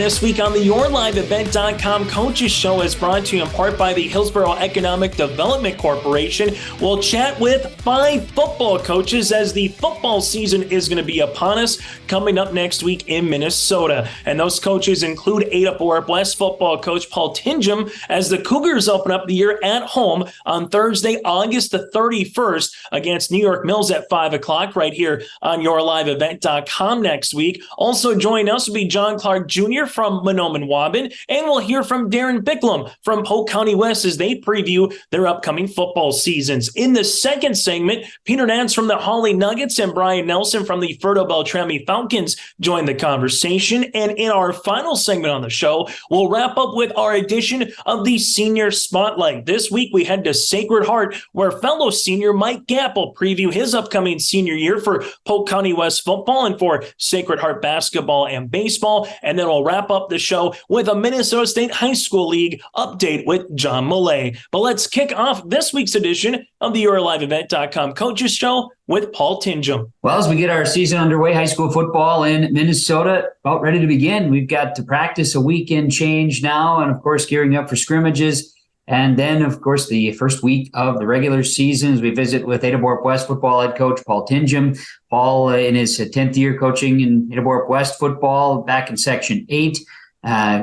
this week on the YourLiveEvent.com Coaches Show is brought to you in part by the Hillsborough Economic Development Corporation. We'll chat with 5 football coaches as the football season is going to be upon us coming up next week in Minnesota. And those coaches include Ada-Borup-West football coach Paul Tinjum as the Cougars open up the year at home on Thursday, August the 31st against New York Mills at 5 o'clock right here on YourLiveEvent.com next week. Also joining us will be John Clark Jr. from Mahnomen-Waubun, and we'll hear from Darrin Byklum from Polk County West as they preview their upcoming football seasons. In the second segment, Peter Naatz from the Hawley Nuggets and Brian Nelson from the Fertile-Beltrami Falcons join the conversation. And in our final segment on the show, we'll wrap up with our edition of the Senior Spotlight. This week, we head to Sacred Heart, where fellow senior Mike Gapp will preview his upcoming senior year for Polk County West football and for Sacred Heart basketball and baseball. And then we'll wrap up the show with a Minnesota State High School League update with John Millea. But let's kick off this week's edition of the YourLiveEvent.com Coaches Show with Paul Tinjum. Well, as we get our season underway, high school football in Minnesota about ready to begin. We've got to practice a weekend change now, and of course, gearing up for scrimmages. And then, of course, the first week of the regular season as we visit with Ada-Borup-West football head coach Paul Tinjum. Paul in his 10th year coaching in Ada-Borup-West football back in Section 8.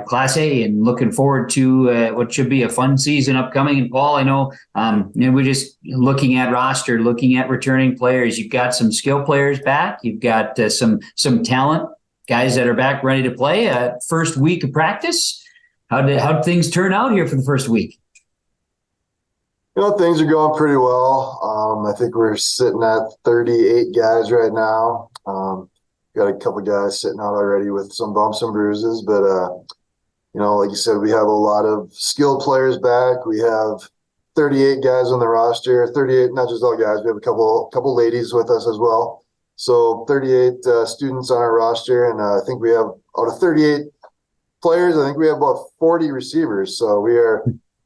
Class A, and looking forward to what should be a fun season upcoming. And Paul, I know, we're just looking at roster, looking at returning players. You've got some skill players back. You've got some talent, guys that are back ready to play. First week of practice. How'd things turn out here for the first week? Things are going pretty well. I think we're sitting at 38 guys right now. Got a couple guys sitting out already with some bumps and bruises, but like you said, we have a lot of skilled players back. We have 38 guys on the roster. 38, not just all guys. We have a couple ladies with us as well. So 38 students on our roster, and I think we have out of 38 players, I think we have about 40 receivers. So we are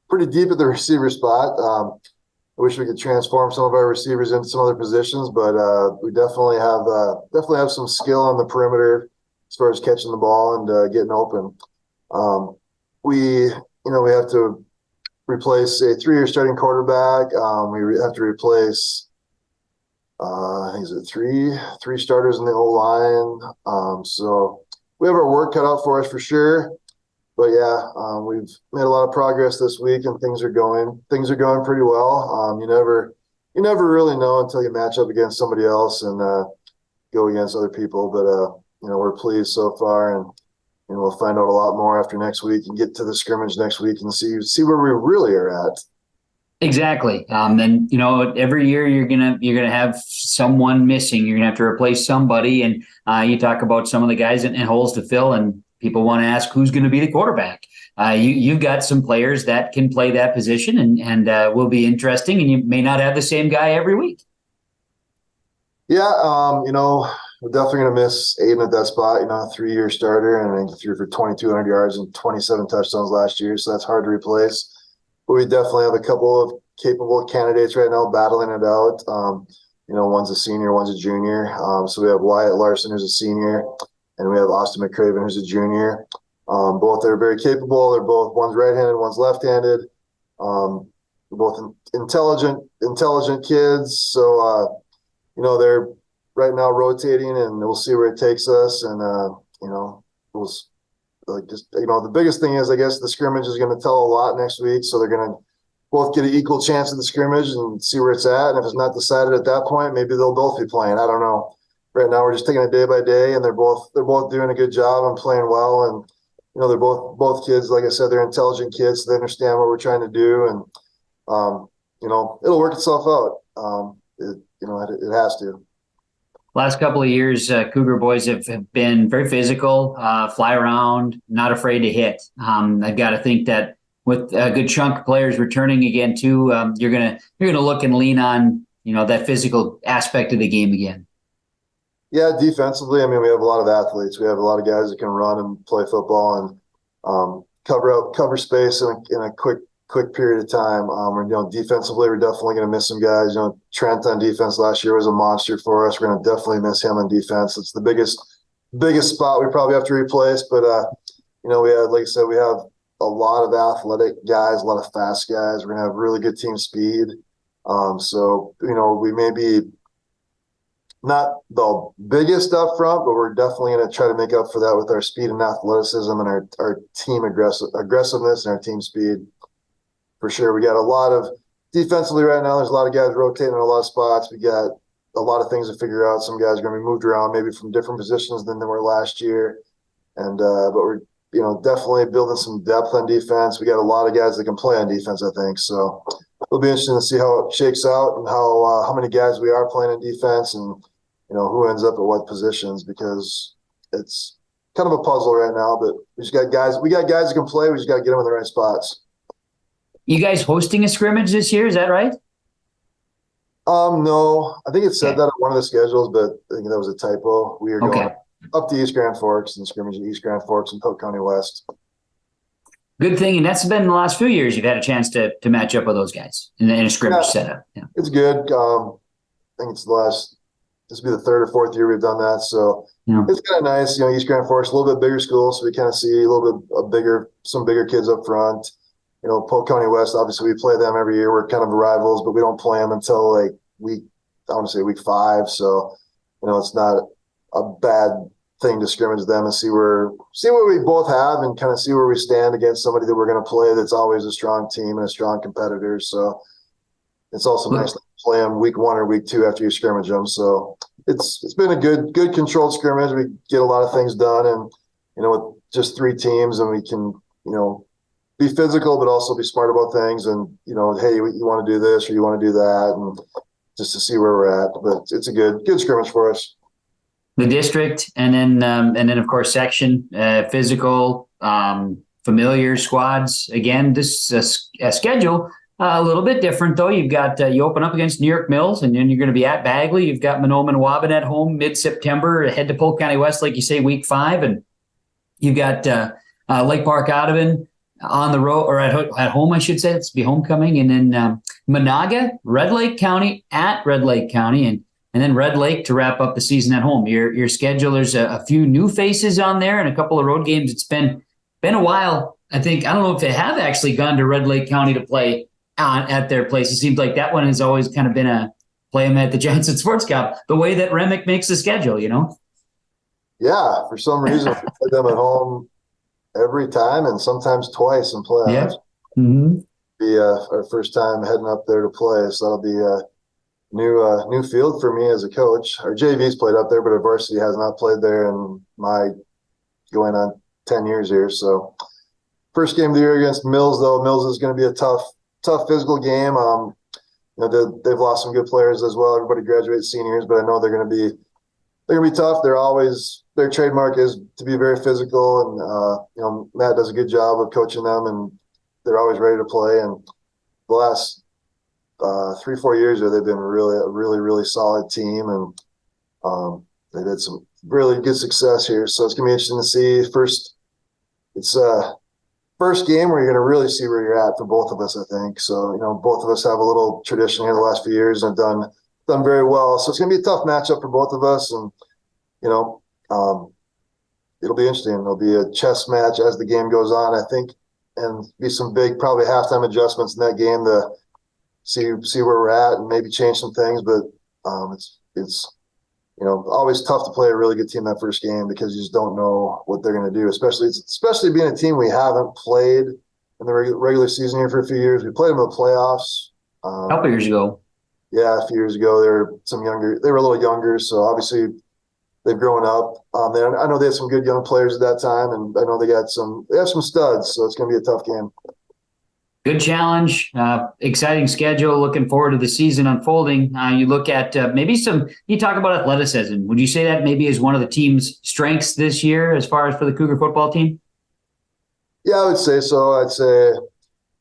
pretty deep at the receiver spot. I wish we could transform some of our receivers into some other positions, but we definitely have some skill on the perimeter as far as catching the ball and getting open. We have to replace a 3-year starting quarterback. We have to replace I think it's three starters in the O-line. So we have our work cut out for us for sure. But yeah, we've made a lot of progress this week, and things are going pretty well. You never really know until you match up against somebody else and go against other people. But we're pleased so far, and we'll find out a lot more after next week and get to the scrimmage next week and see where we really are at. Exactly. And every year you're gonna have someone missing. You're gonna have to replace somebody, and you talk about some of the guys and holes to fill, and people want to ask who's going to be the quarterback. You've got some players that can play that position and will be interesting, and you may not have the same guy every week. Yeah, we're definitely going to miss Aiden at that spot, 3-year starter, and I think he threw for 2,200 yards and 27 touchdowns last year, so that's hard to replace. But we definitely have a couple of capable candidates right now battling it out. One's a senior, one's a junior. So we have Wyatt Larson, who's a senior, and we have Austin McCraven, who's a junior. Both are very capable. One's right-handed, one's left-handed. Both intelligent kids. So, they're right now rotating, and we'll see where it takes us. And, the biggest thing is, I guess, the scrimmage is going to tell a lot next week. So they're going to both get an equal chance at the scrimmage and see where it's at. And if it's not decided at that point, maybe they'll both be playing. I don't know. Right now, we're just taking it day by day, and they're both doing a good job and playing well. And they're both kids. Like I said, they're intelligent kids. So they understand what we're trying to do, and it'll work itself out. It has to. Last couple of years, Cougar boys have been very physical, fly around, not afraid to hit. I've got to think that with a good chunk of players returning again too, you're gonna look and lean on that physical aspect of the game again. Yeah, defensively, we have a lot of athletes. We have a lot of guys that can run and play football and cover space in a quick period of time. Defensively, we're definitely going to miss some guys. Trent on defense last year was a monster for us. We're going to definitely miss him on defense. It's the biggest spot we probably have to replace. But we had, like I said, we have a lot of athletic guys, a lot of fast guys. We're gonna have really good team speed. So we may be not the biggest up front, but we're definitely going to try to make up for that with our speed and athleticism and our team aggressiveness and our team speed. For sure. We got a lot of defensively right now. There's a lot of guys rotating in a lot of spots. We got a lot of things to figure out. Some guys are going to be moved around maybe from different positions than they were last year. And, but we're, definitely building some depth on defense. We got a lot of guys that can play on defense, I think. So it'll be interesting to see how it shakes out and how many guys we are playing in defense and, who ends up at what positions, because it's kind of a puzzle right now, but we got guys that can play. We just got to get them in the right spots. You guys hosting a scrimmage this year? Is that right? No, I think it said that on one of the schedules, but I think that was a typo. We are going up to East Grand Forks and scrimmage at East Grand Forks and Polk County West. Good thing, and that's been in the last few years. You've had a chance to match up with those guys in a scrimmage setup. Yeah. It's good. I think this will be the third or fourth year we've done that, so it's kind of nice. East Grand Forks, a little bit bigger school, so we kind of see a little bit some bigger kids up front. Polk County West, obviously we play them every year. We're kind of rivals, but we don't play them until I want to say week 5. So, it's not a bad thing to scrimmage them and see what we both have and kind of see where we stand against somebody that we're going to play that's always a strong team and a strong competitor. So it's also nice to play them week 1 or week 2 after you scrimmage them. So it's been a good controlled scrimmage. We get a lot of things done, and with just 3 teams, and we can be physical, but also be smart about things. And, hey, you want to do this or you want to do that, and just to see where we're at. But it's a good scrimmage for us. The district, and then of course section, physical, familiar squads. Again, this schedule a little bit different though. You've got you open up against New York Mills, and then you're going to be at Bagley. You've got Mahnomen-Waubun at home mid-September. Head to Polk County West, like you say, week 5, and you've got Lake Park Ada-Borup-West on the road, or at home, I should say. It's be homecoming, and then Monaga, Red Lake County at Red Lake County, and then Red Lake to wrap up the season at home. Your schedule, there's a few new faces on there and a couple of road games. It's been a while. I don't know if they have actually gone to Red Lake County to play at their place. It seems like that one has always kind of been a play them at the Johnson Sports Cup, the way that Remick makes the schedule, Yeah, for some reason, we play them at home every time and sometimes twice in playoffs. Yeah. Mm-hmm. Be our first time heading up there to play, so that'll be a new field for me as a coach. Our JV's played up there, but our varsity has not played there in my going on 10 years here. So first game of the year against Mills, though. Mills is going to be a tough physical game. They've lost some good players as well. Everybody graduates seniors, but I know they're going to be tough. Their trademark is to be very physical, and Matt does a good job of coaching them, and they're always ready to play. And the last 3-4 years there, they've been a really solid team, and they've had some really good success here. So it's gonna be interesting to see. First game where you're gonna really see where you're at for both of us, I think. So both of us have a little tradition here the last few years and have done very well. So it's gonna be a tough matchup for both of us, and it'll be interesting. It'll be a chess match as the game goes on, I think, and be some big probably halftime adjustments in that game to see where we're at and maybe change some things. But it's always tough to play a really good team that first game because you just don't know what they're going to do, especially being a team we haven't played in the regular season here for a few years. We played them in the playoffs a couple years ago. Yeah, a few years ago. They were a little younger, so obviously they've grown up. I know they had some good young players at that time, and I know they have some studs, so it's going to be a tough game. Good challenge, exciting schedule. Looking forward to the season unfolding. You look at you talk about athleticism. Would you say that maybe is one of the team's strengths this year as far as for the Cougar football team? Yeah, I would say so. I'd say,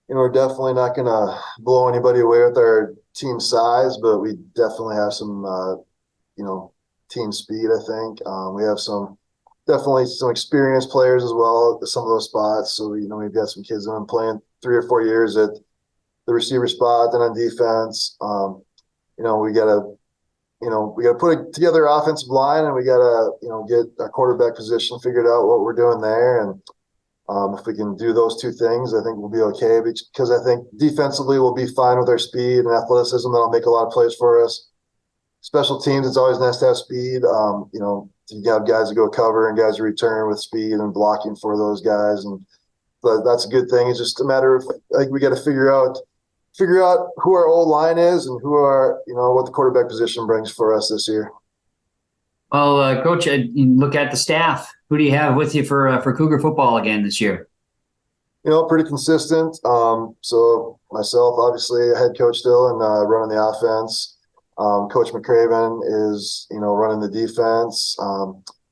we're definitely not going to blow anybody away with our team size, but we definitely have some, team speed, I think. We have definitely some experienced players as well at some of those spots. So, we've got some kids that have been playing 3 or 4 years at the receiver spot, then on defense. We gotta put together offensive line, and we gotta, get our quarterback position figured out, what we're doing there. And, If we can do those two things, I think we'll be okay, because I think defensively we'll be fine with our speed and athleticism. That'll make a lot of plays for us. Special teams, it's always nice to have speed. You have guys that go cover and guys who return with speed and blocking for those guys, and that's a good thing. It's just a matter of, I think we got to figure out who our old line is and what the quarterback position brings for us this year. Well, Coach, you look at the staff. Who do you have with you for Cougar football again this year? Pretty consistent. So myself, obviously, a head coach still and running the offense. Coach McCraven is, running the defense.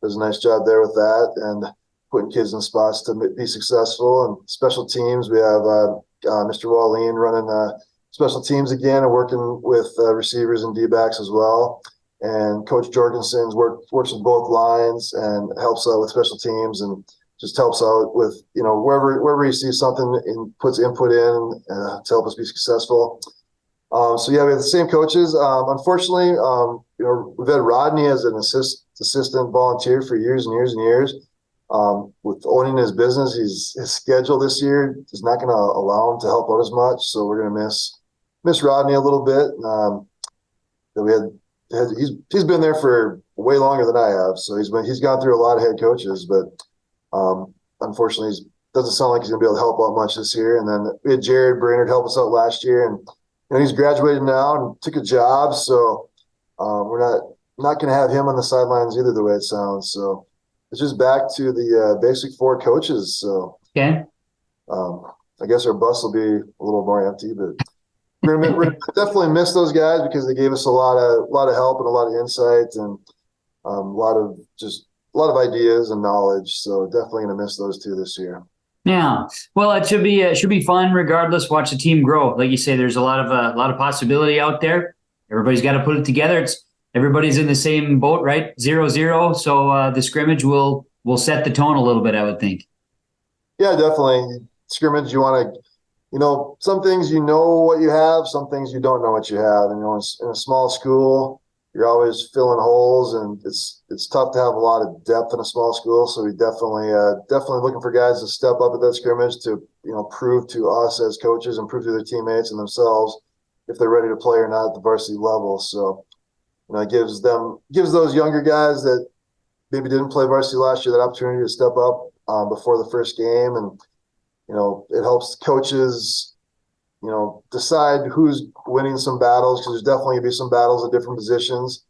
Does a nice job there with that and putting kids in spots to be successful. And special teams, we have Mr. Wallin running special teams again and working with receivers and D-backs as well. And Coach Jorgensen works with both lines and helps out with special teams and just helps out with, wherever he sees something and puts input in to help us be successful. We have the same coaches. Unfortunately, we've had Rodney as an assistant volunteer for years and years and years. With owning his business, his schedule this year is not going to allow him to help out as much. So we're going to miss Rodney a little bit. He's been there for way longer than I have. So he's gone through a lot of head coaches, but unfortunately, doesn't sound like he's going to be able to help out much this year. And then we had Jared Brainerd help us out last year, and he's graduated now and took a job. So we're not going to have him on the sidelines either, the way it sounds. So it's just back to the basic four coaches. So okay. I guess our bus will be a little more empty, but we're gonna definitely miss those guys because they gave us a lot of help and a lot of insight and a lot of ideas and knowledge. So definitely gonna miss those two this year. Yeah, well, it should be fun regardless. Watch the team grow. Like you say, there's a lot of possibility out there. Everybody's got to put it together. Everybody's in the same boat, right? 0-0. So the scrimmage will set the tone a little bit, I would think. Yeah, definitely. Scrimmage, you want to. Some things what you have, some things you don't know what you have. And in a small school, you're always filling holes, and it's tough to have a lot of depth in a small school. So we definitely looking for guys to step up at that scrimmage to prove to us as coaches and prove to their teammates and themselves if they're ready to play or not at the varsity level. So it gives those younger guys that maybe didn't play varsity last year that opportunity to step up before the first game. And it helps coaches, decide who's winning some battles, because there's definitely going to be some battles at different positions.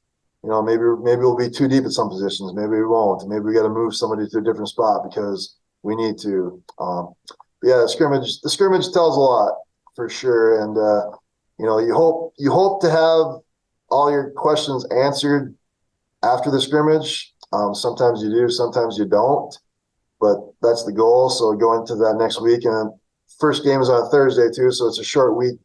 Maybe we'll be too deep at some positions. Maybe we won't. Maybe we got to move somebody to a different spot because we need to. The scrimmage tells a lot for sure. And, you hope to have all your questions answered after the scrimmage. Sometimes you do, sometimes you don't. But that's the goal. So go into that next week, and first game is on Thursday too. So it's a short week.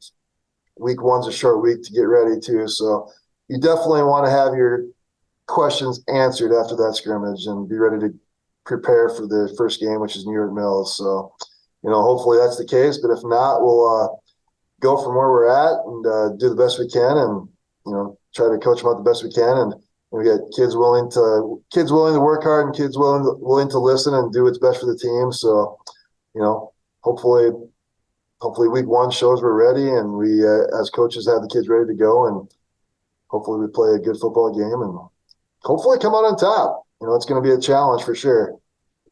Week one's a short week to get ready too. So you definitely want to have your questions answered after that scrimmage and be ready to prepare for the first game, which is New York Mills. So, hopefully that's the case. But if not, we'll go from where we're at and do the best we can, and try to coach them out the best we can. And we got kids willing to work hard and kids willing to listen and do what's best for the team. So, hopefully week one shows we're ready, and we as coaches have the kids ready to go, and hopefully we play a good football game and hopefully come out on top. It's going to be a challenge for sure.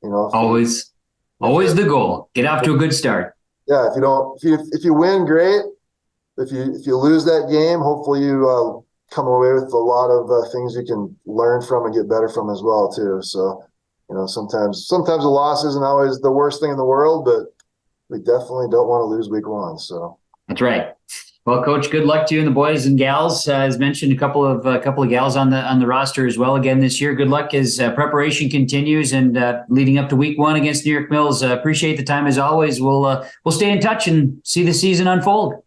Always the goal. Get off to a good start. Yeah, if you win, great. If you lose that game, hopefully you come away with a lot of things you can learn from and get better from as well too. So, sometimes a loss isn't always the worst thing in the world, but we definitely don't want to lose week one. So that's right. Well, Coach, good luck to you and the boys and gals. As mentioned, a couple of gals on the roster as well again this year. Good luck as preparation continues and leading up to week one against New York Mills. Appreciate the time as always. We'll stay in touch and see the season unfold.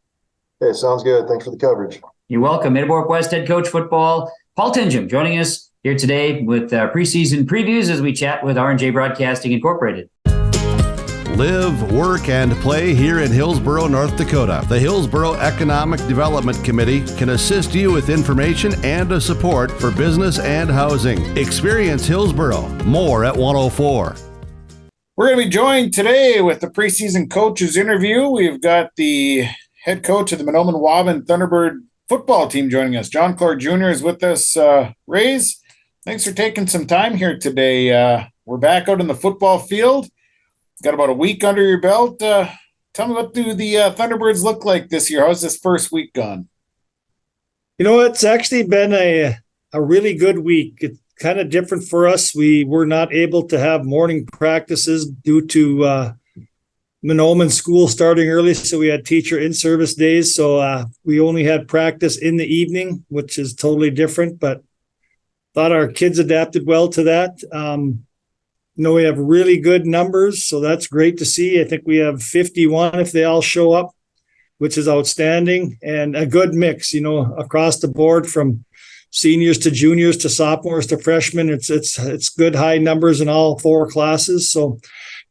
Okay, sounds good. Thanks for the coverage. You're welcome. Ada-Borup-West head coach football, Paul Tinjum, joining us here today with preseason previews as we chat with R&J Broadcasting Incorporated. Live, work, and play here in Hillsboro, North Dakota. The Hillsboro Economic Development Committee can assist you with information and support for business and housing. Experience Hillsboro. More at 104. We're going to be joined today with the preseason coaches interview. We've got the head coach of the Mahnomen-Waubun Thunderbird football team joining us. John Clark Jr. is with us. Rays, thanks for taking some time here today. We're back out in the football field. Got about a week under your belt. Tell me, what do the Thunderbirds look like this year? How's this first week gone? You know, it's actually been a really good week. It's kind of different for us. We were not able to have morning practices due to Mahnomen school starting early, so we had teacher in-service days. So we only had practice in the evening, which is totally different, but thought our kids adapted well to that. We have really good numbers, so that's great to see. I think we have 51 if they all show up, which is outstanding, and a good mix, across the board from seniors to juniors to sophomores to freshmen. It's good high numbers in all four classes, so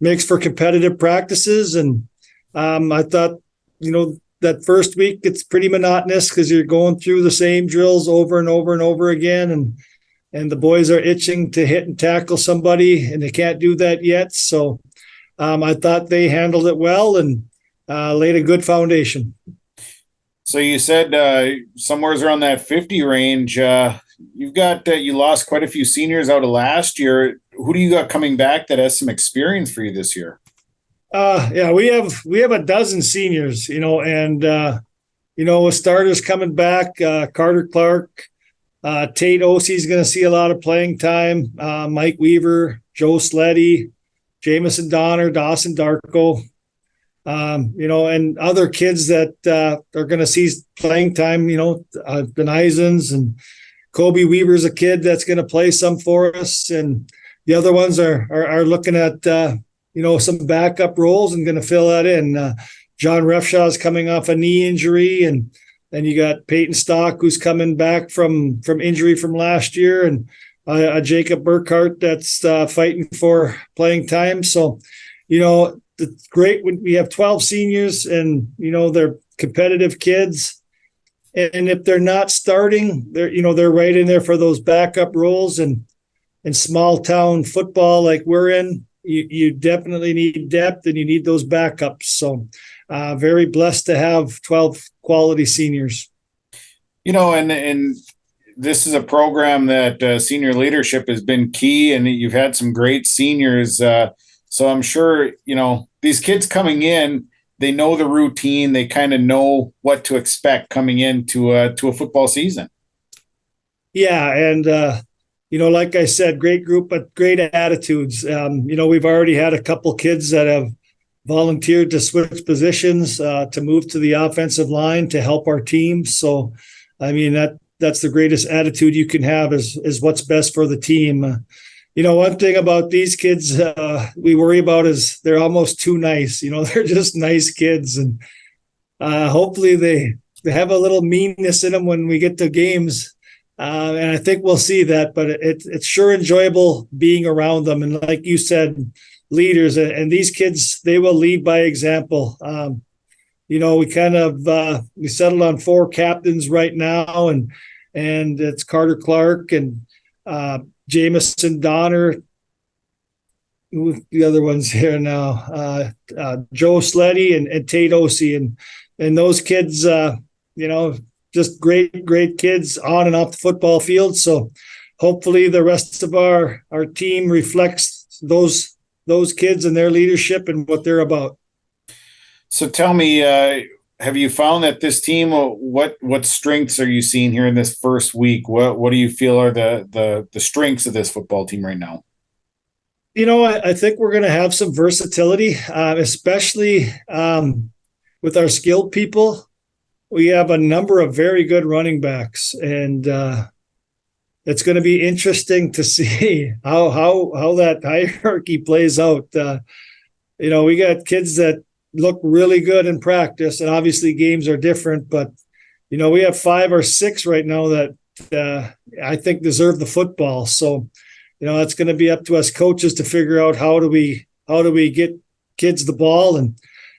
makes for competitive practices. And I thought, that first week it's pretty monotonous because you're going through the same drills over and over and over again, and the boys are itching to hit and tackle somebody, and they can't do that yet. So I thought they handled it well and laid a good foundation. So you said somewhere around that 50 range. You've got you lost quite a few seniors out of last year. Who do you got coming back that has some experience for you this year? We have a dozen seniors, and with starters coming back, Carter Clark, Tate Osie's going to see a lot of playing time. Mike Weaver, Joe Sleddy, Jamison Donner, Dawson Darko. And other kids that are going to see playing time, Benizens, and Kobe Weaver's a kid that's going to play some for us. And the other ones are looking at, some backup roles and going to fill that in. John Refshaw's coming off a knee injury, and you got Peyton Stock, who's coming back from injury from last year, and Jacob Burkhart that's fighting for playing time. So, it's great when we have 12 seniors and, they're competitive kids. And if they're not starting, they're right in there for those backup roles. And in small town football like we're in, you definitely need depth and you need those backups. So very blessed to have 12 quality seniors. And this is a program that senior leadership has been key, and you've had some great seniors. So I'm sure, these kids coming in, they know the routine. They kind of know what to expect coming into to a football season. Yeah. And, like I said, great group, but great attitudes. We've already had a couple kids that have volunteered to switch positions, to move to the offensive line to help our team. So, that's the greatest attitude you can have is what's best for the team. One thing about these kids we worry about is they're almost too nice. They're just nice kids. And hopefully they have a little meanness in them when we get to games. And I think we'll see that. But it's sure enjoyable being around them. And like you said, leaders. And these kids, they will lead by example. We kind of we settled on 4 captains right now. And it's Carter Clark and Jamison Donner, the other ones here now, Joe Sleddy and Tate Osie, and those kids, just great kids on and off the football field. So hopefully the rest of our team reflects those kids and their leadership and what they're about. So tell me, have you found that this team, what strengths are you seeing here in this first week? What do you feel are the strengths of this football team right now? I think we're going to have some versatility, especially with our skilled people. We have a number of very good running backs, and it's going to be interesting to see how that hierarchy plays out. We got kids that look really good in practice, and obviously games are different, but we have 5 or 6 right now that I think deserve the football. So it's going to be up to us coaches to figure out how do we get kids the ball, and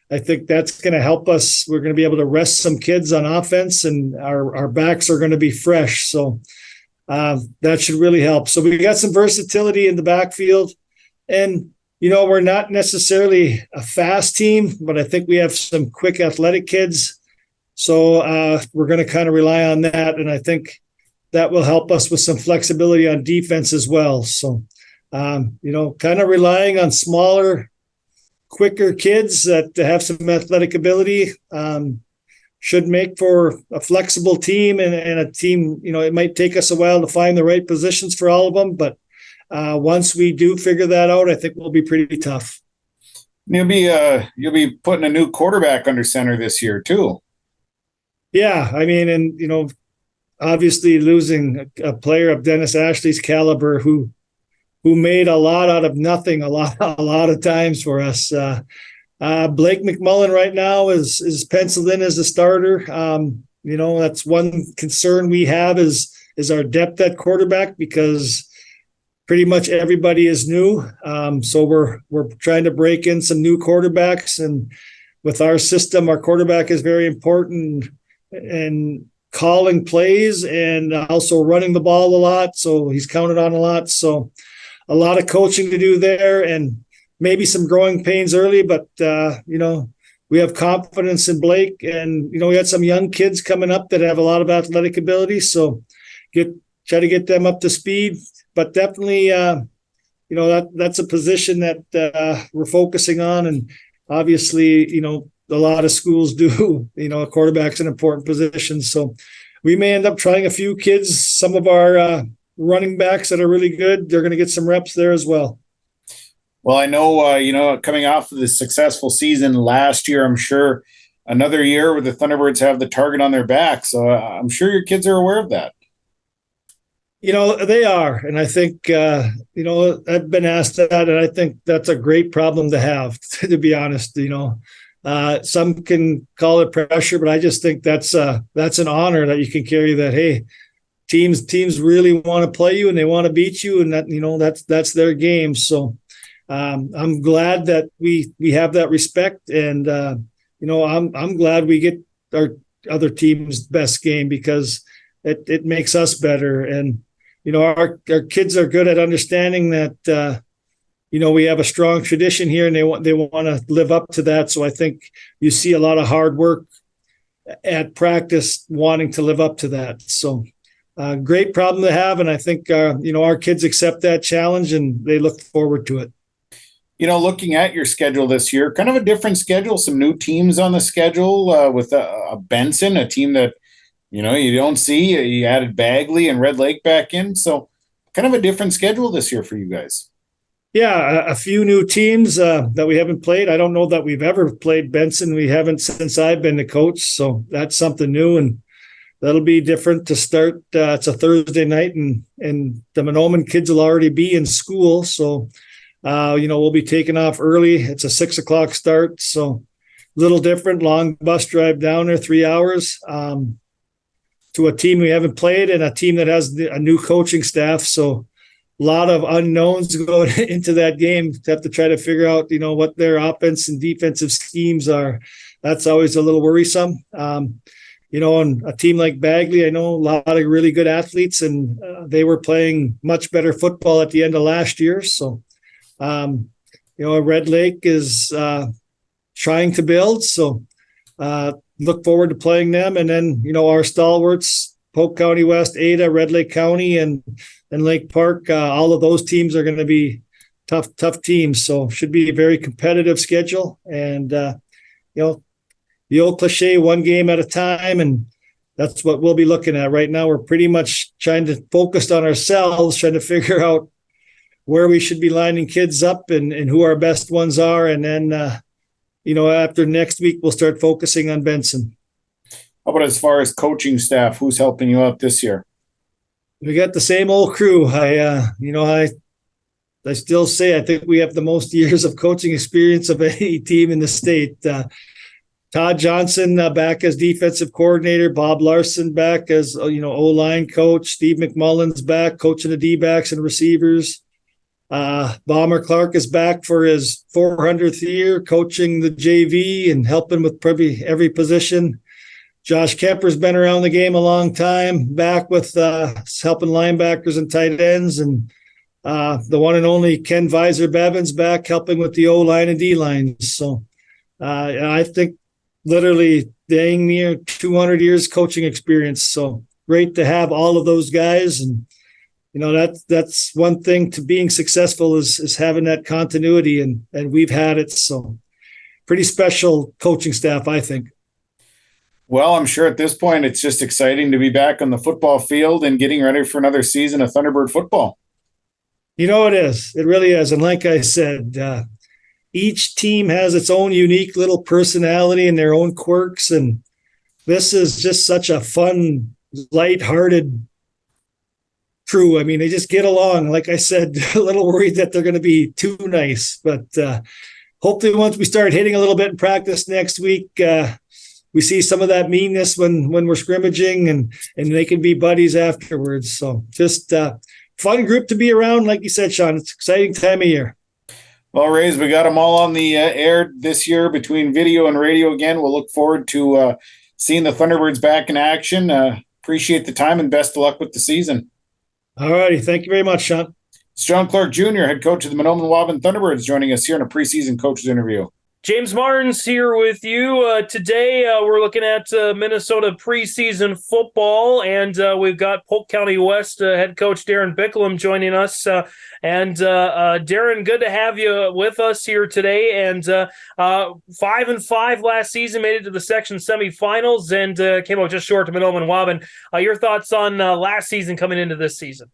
I think that's going to help us. We're going to be able to rest some kids on offense, and our backs are going to be fresh, so that should really help. So we got some versatility in the backfield, and We're not necessarily a fast team, but I think we have some quick athletic kids. So we're going to kind of rely on that. And I think that will help us with some flexibility on defense as well. So, kind of relying on smaller, quicker kids that have some athletic ability should make for a flexible team and a team. It might take us a while to find the right positions for all of them, but once we do figure that out, I think we'll be pretty tough. You'll be putting a new quarterback under center this year too. Yeah, and obviously losing a player of Dennis Ashley's caliber who made a lot out of nothing a lot of times for us. Blake McMullen right now is penciled in as a starter. That's one concern we have is our depth at quarterback, because pretty much everybody is new. So we're trying to break in some new quarterbacks, and with our system, our quarterback is very important in calling plays and also running the ball a lot. So he's counted on a lot. So a lot of coaching to do there, and maybe some growing pains early, but we have confidence in Blake, and we got some young kids coming up that have a lot of athletic ability. So try to get them up to speed. But definitely, that's a position that we're focusing on. And obviously, a lot of schools do, a quarterback's an important position. So we may end up trying a few kids. Some of our running backs that are really good, they're going to get some reps there as well. Well, I know, coming off of the successful season last year, I'm sure another year where the Thunderbirds have the target on their back. So I'm sure your kids are aware of that. They are. And I think, I've been asked that, and I think that's a great problem to have, to be honest. Some can call it pressure, but I just think that's an honor that you can carry, that, hey, teams really want to play you and they want to beat you, and that, that's their game. So I'm glad that we have that respect, and I'm glad we get our other team's best game, because it makes us better. And our kids are good at understanding that we have a strong tradition here, and they want to live up to that. So I think you see a lot of hard work at practice wanting to live up to that. So great problem to have, and I think our kids accept that challenge and they look forward to it. Looking at your schedule this year, kind of a different schedule, some new teams on the schedule with a Benson, a team that, you don't see. You added Bagley and Red Lake back in. So kind of a different schedule this year for you guys. Yeah, a few new teams that we haven't played. I don't know that we've ever played Benson. We haven't since I've been the coach. So that's something new, and that'll be different to start. It's a Thursday night, and the Mahnomen kids will already be in school. So we'll be taking off early. It's a 6:00 start. So a little different, long bus drive down there, 3 hours to a team we haven't played, and a team that has a new coaching staff. So a lot of unknowns going into that game. Have to try to figure out, what their offense and defensive schemes are. That's always a little worrisome. And a team like Bagley, I know a lot of really good athletes, and they were playing much better football at the end of last year. So Red Lake is trying to build. So look forward to playing them. And then, our stalwarts, Polk County West, Ada, Red Lake County, and Lake Park, all of those teams are going to be tough teams. So should be a very competitive schedule. And, the old cliche, one game at a time. And that's what we'll be looking at right now. We're pretty much trying to focus on ourselves, trying to figure out where we should be lining kids up and who our best ones are. And then, after next week, we'll start focusing on Benson. How about as far as coaching staff, who's helping you out this year? We got the same old crew. I still say I think we have the most years of coaching experience of any team in the state. Todd Johnson back as defensive coordinator, Bob Larson back as O-line coach, Steve McMullen's back coaching the D-backs and receivers. Bomber Clark is back for his 400th year coaching the JV and helping with probably every position. Josh Kemper's been around the game a long time, back with helping linebackers and tight ends. And the one and only Ken Visor-Bevan's back helping with the O-line and D-lines. So I think literally dang near 200 years coaching experience. So great to have all of those guys. And, that's one thing to being successful is having that continuity, and we've had it. So pretty special coaching staff, I think. Well, I'm sure at this point it's just exciting to be back on the football field and getting ready for another season of Thunderbird football. It is. It really is. And like I said, each team has its own unique little personality and their own quirks. And this is just such a fun, lighthearted crew. I mean, they just get along. Like I said, a little worried that they're going to be too nice. But hopefully once we start hitting a little bit in practice next week, we see some of that meanness when we're scrimmaging, and they can be buddies afterwards. So just fun group to be around. Like you said, Sean, it's an exciting time of year. Well, Rays, we got them all on the air this year between video and radio again. We'll look forward to seeing the Thunderbirds back in action. Appreciate the time and best of luck with the season. All righty. Thank you very much, Sean. It's John Clark Jr., head coach of the Mahnomen-Waubun Thunderbirds, joining us here in a preseason coaches interview. James Martin's here with you. Today we're looking at Minnesota preseason football, and we've got Polk County West head coach Darrin Byklum joining us. Darrin, good to have you with us here today. And 5-5 last season, made it to the section semifinals, and came out just short to Mahnomen-Waubun. Your thoughts on last season coming into this season?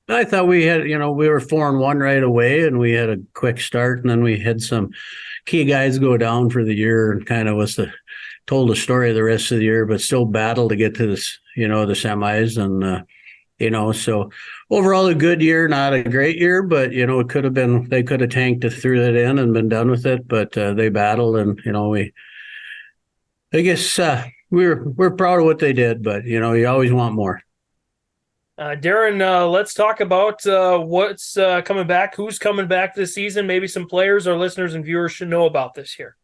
I thought we had, we were 4-1 right away, and we had a quick start, and then we had some key guys go down for the year, and kind of told the story of the rest of the year, but still battled to get to this, the semis, and so overall a good year, not a great year, but it could have been, they could have tanked it, threw that in and been done with it, but they battled, and we're proud of what they did, but you always want more. Darrin, let's talk about what's coming back, who's coming back this season, maybe some players our listeners and viewers should know about this year.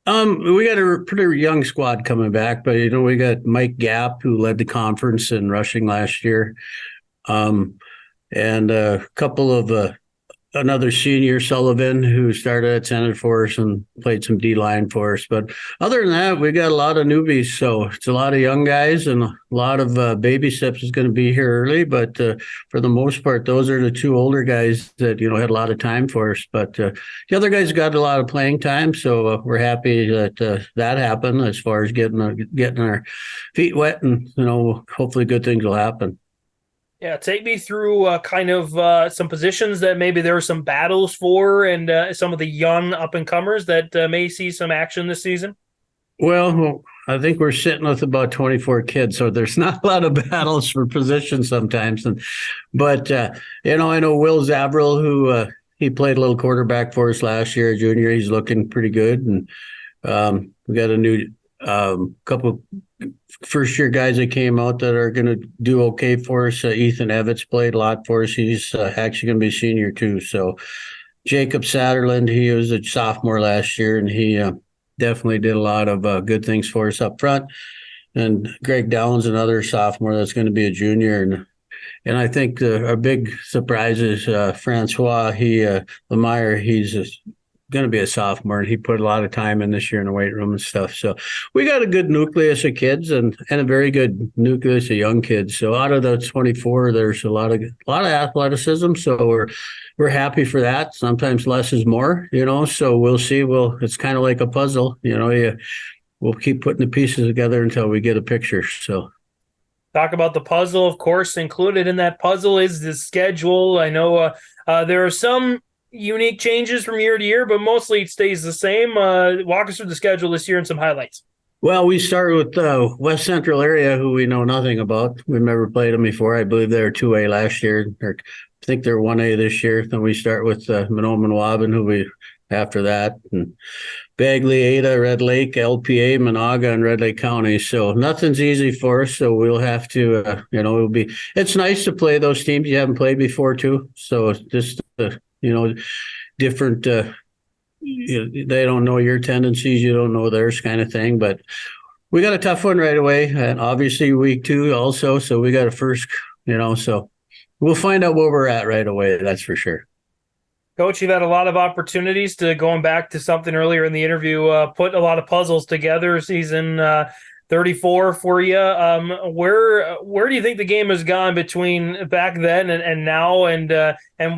We got a pretty young squad coming back, but we got Mike Gapp, who led the conference in rushing last year, and a couple of another senior, Sullivan, who started at center for us and played some D-line for us. But other than that, we got a lot of newbies. So it's a lot of young guys, and a lot of baby steps is going to be here early. But for the most part, those are the two older guys that, had a lot of time for us. But the other guys got a lot of playing time. So we're happy that that happened as far as getting our feet wet, and, hopefully good things will happen. Yeah, take me through some positions that maybe there were some battles for, and some of the young up-and-comers that may see some action this season. Well, I think we're sitting with about 24 kids, so there's not a lot of battles for positions sometimes. But I know Will Zavril, who he played a little quarterback for us last year, junior. He's looking pretty good, and we got a new couple first-year guys that came out that are going to do okay for us. Ethan Evans played a lot for us. He's actually going to be a senior too. So Jacob Satterland, he was a sophomore last year, and he definitely did a lot of good things for us up front. And Greg Downs, another sophomore that's going to be a junior. And I think a big surprise is Francois Lemire. He's going to be a sophomore, and he put a lot of time in this year in the weight room and stuff. So we got a good nucleus of kids and a very good nucleus of young kids. So out of the 24, there's a lot of athleticism. So we're happy for that. Sometimes less is more, so we'll see. It's kind of like a puzzle, we'll keep putting the pieces together until we get a picture. So talk about the puzzle. Of course, included in that puzzle is the schedule. I know there are some unique changes from year to year, but mostly it stays the same. Walk us through the schedule this year and some highlights. Well, we start with West Central area, who we know nothing about. We've never played them before. I believe they were 2A last year. I think they're 1A this year. Then we start with Mahnomen-Waubun, who we after that, and Bagley, Ada, Red Lake, LPA, Monaga, and Red Lake County. So nothing's easy for us. So we'll have to, it's nice to play those teams you haven't played before too. So it's just different, they don't know your tendencies, you don't know theirs kind of thing, but we got a tough one right away, and obviously week 2 also, so we got a first, so we'll find out where we're at right away. That's for sure. Coach, you've had a lot of opportunities to, going back to something earlier in the interview, put a lot of puzzles together. Season 34 for you. Where do you think the game has gone between back then and now, and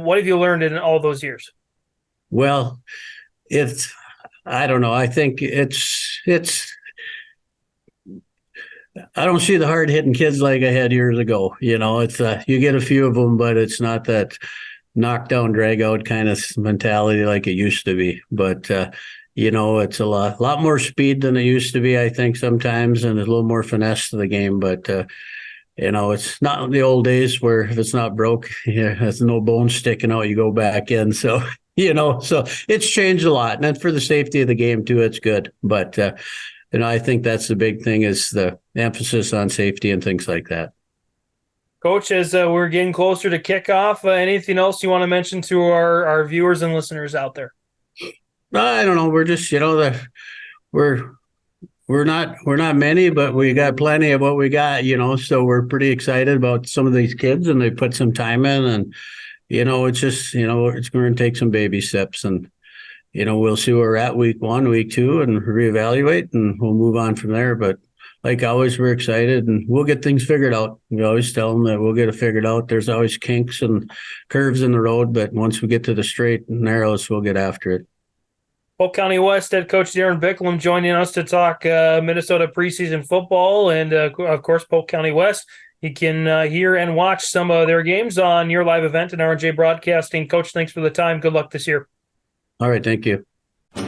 what have you learned in all those years? Well, I don't know. I think I don't see the hard hitting kids like I had years ago. It's you get a few of them, but it's not that knockdown, drag out kind of mentality like it used to be. But it's a lot more speed than it used to be, I think, sometimes, and a little more finesse to the game. But it's not the old days where if it's not broke, there's no bones sticking out, you go back in. So so it's changed a lot, and then for the safety of the game too, it's good. But I think that's the big thing, is the emphasis on safety and things like that. Coach, as we're getting closer to kickoff, anything else you want to mention to our viewers and listeners out there? I don't know. We're just, we're not many, but we got plenty of what we got, so we're pretty excited about some of these kids, and they put some time in, and, it's just, it's going to take some baby steps, and, we'll see where we're at week 1, week 2, and reevaluate, and we'll move on from there. But like always, we're excited, and we'll get things figured out. We always tell them that we'll get it figured out. There's always kinks and curves in the road, but once we get to the straight and narrows, we'll get after it. Polk County West head coach Darrin Byklum joining us to talk Minnesota preseason football, and of course, Polk County West. You can hear and watch some of their games on your live event in R&J Broadcasting. Coach, thanks for the time. Good luck this year. All right, thank you.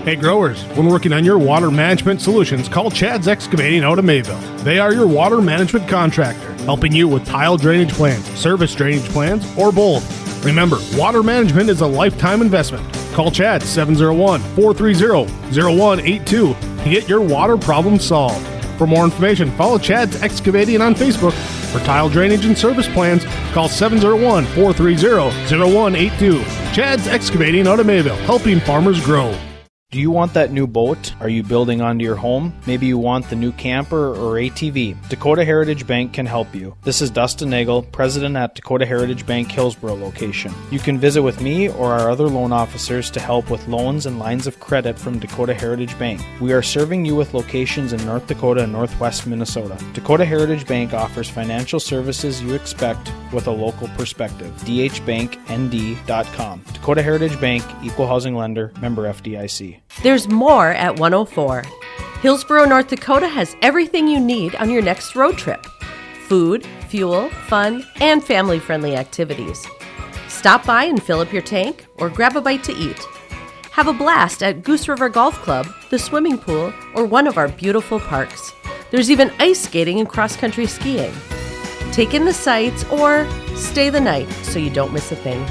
Hey growers, when working on your water management solutions, call Chad's Excavating out of Mayville. They are your water management contractor, helping you with tile drainage plans, service drainage plans, or both. Remember, water management is a lifetime investment. Call Chad 701-430-0182 to get your water problem solved. For more information, follow Chad's Excavating on Facebook. For tile drainage and service plans, call 701-430-0182. Chad's Excavating out of Mayville, helping farmers grow. Do you want that new boat? Are you building onto your home? Maybe you want the new camper or ATV. Dakota Heritage Bank can help you. This is Dustin Nagel, president at Dakota Heritage Bank Hillsborough location. You can visit with me or our other loan officers to help with loans and lines of credit from Dakota Heritage Bank. We are serving you with locations in North Dakota and Northwest Minnesota. Dakota Heritage Bank offers financial services you expect with a local perspective. dhbanknd.com. Dakota Heritage Bank, Equal Housing Lender, member FDIC. There's more at 104. Hillsborough, North Dakota has everything you need on your next road trip. Food, fuel, fun, and family-friendly activities. Stop by and fill up your tank or grab a bite to eat. Have a blast at Goose River Golf Club, the swimming pool, or one of our beautiful parks. There's even ice skating and cross-country skiing. Take in the sights or stay the night so you don't miss a thing.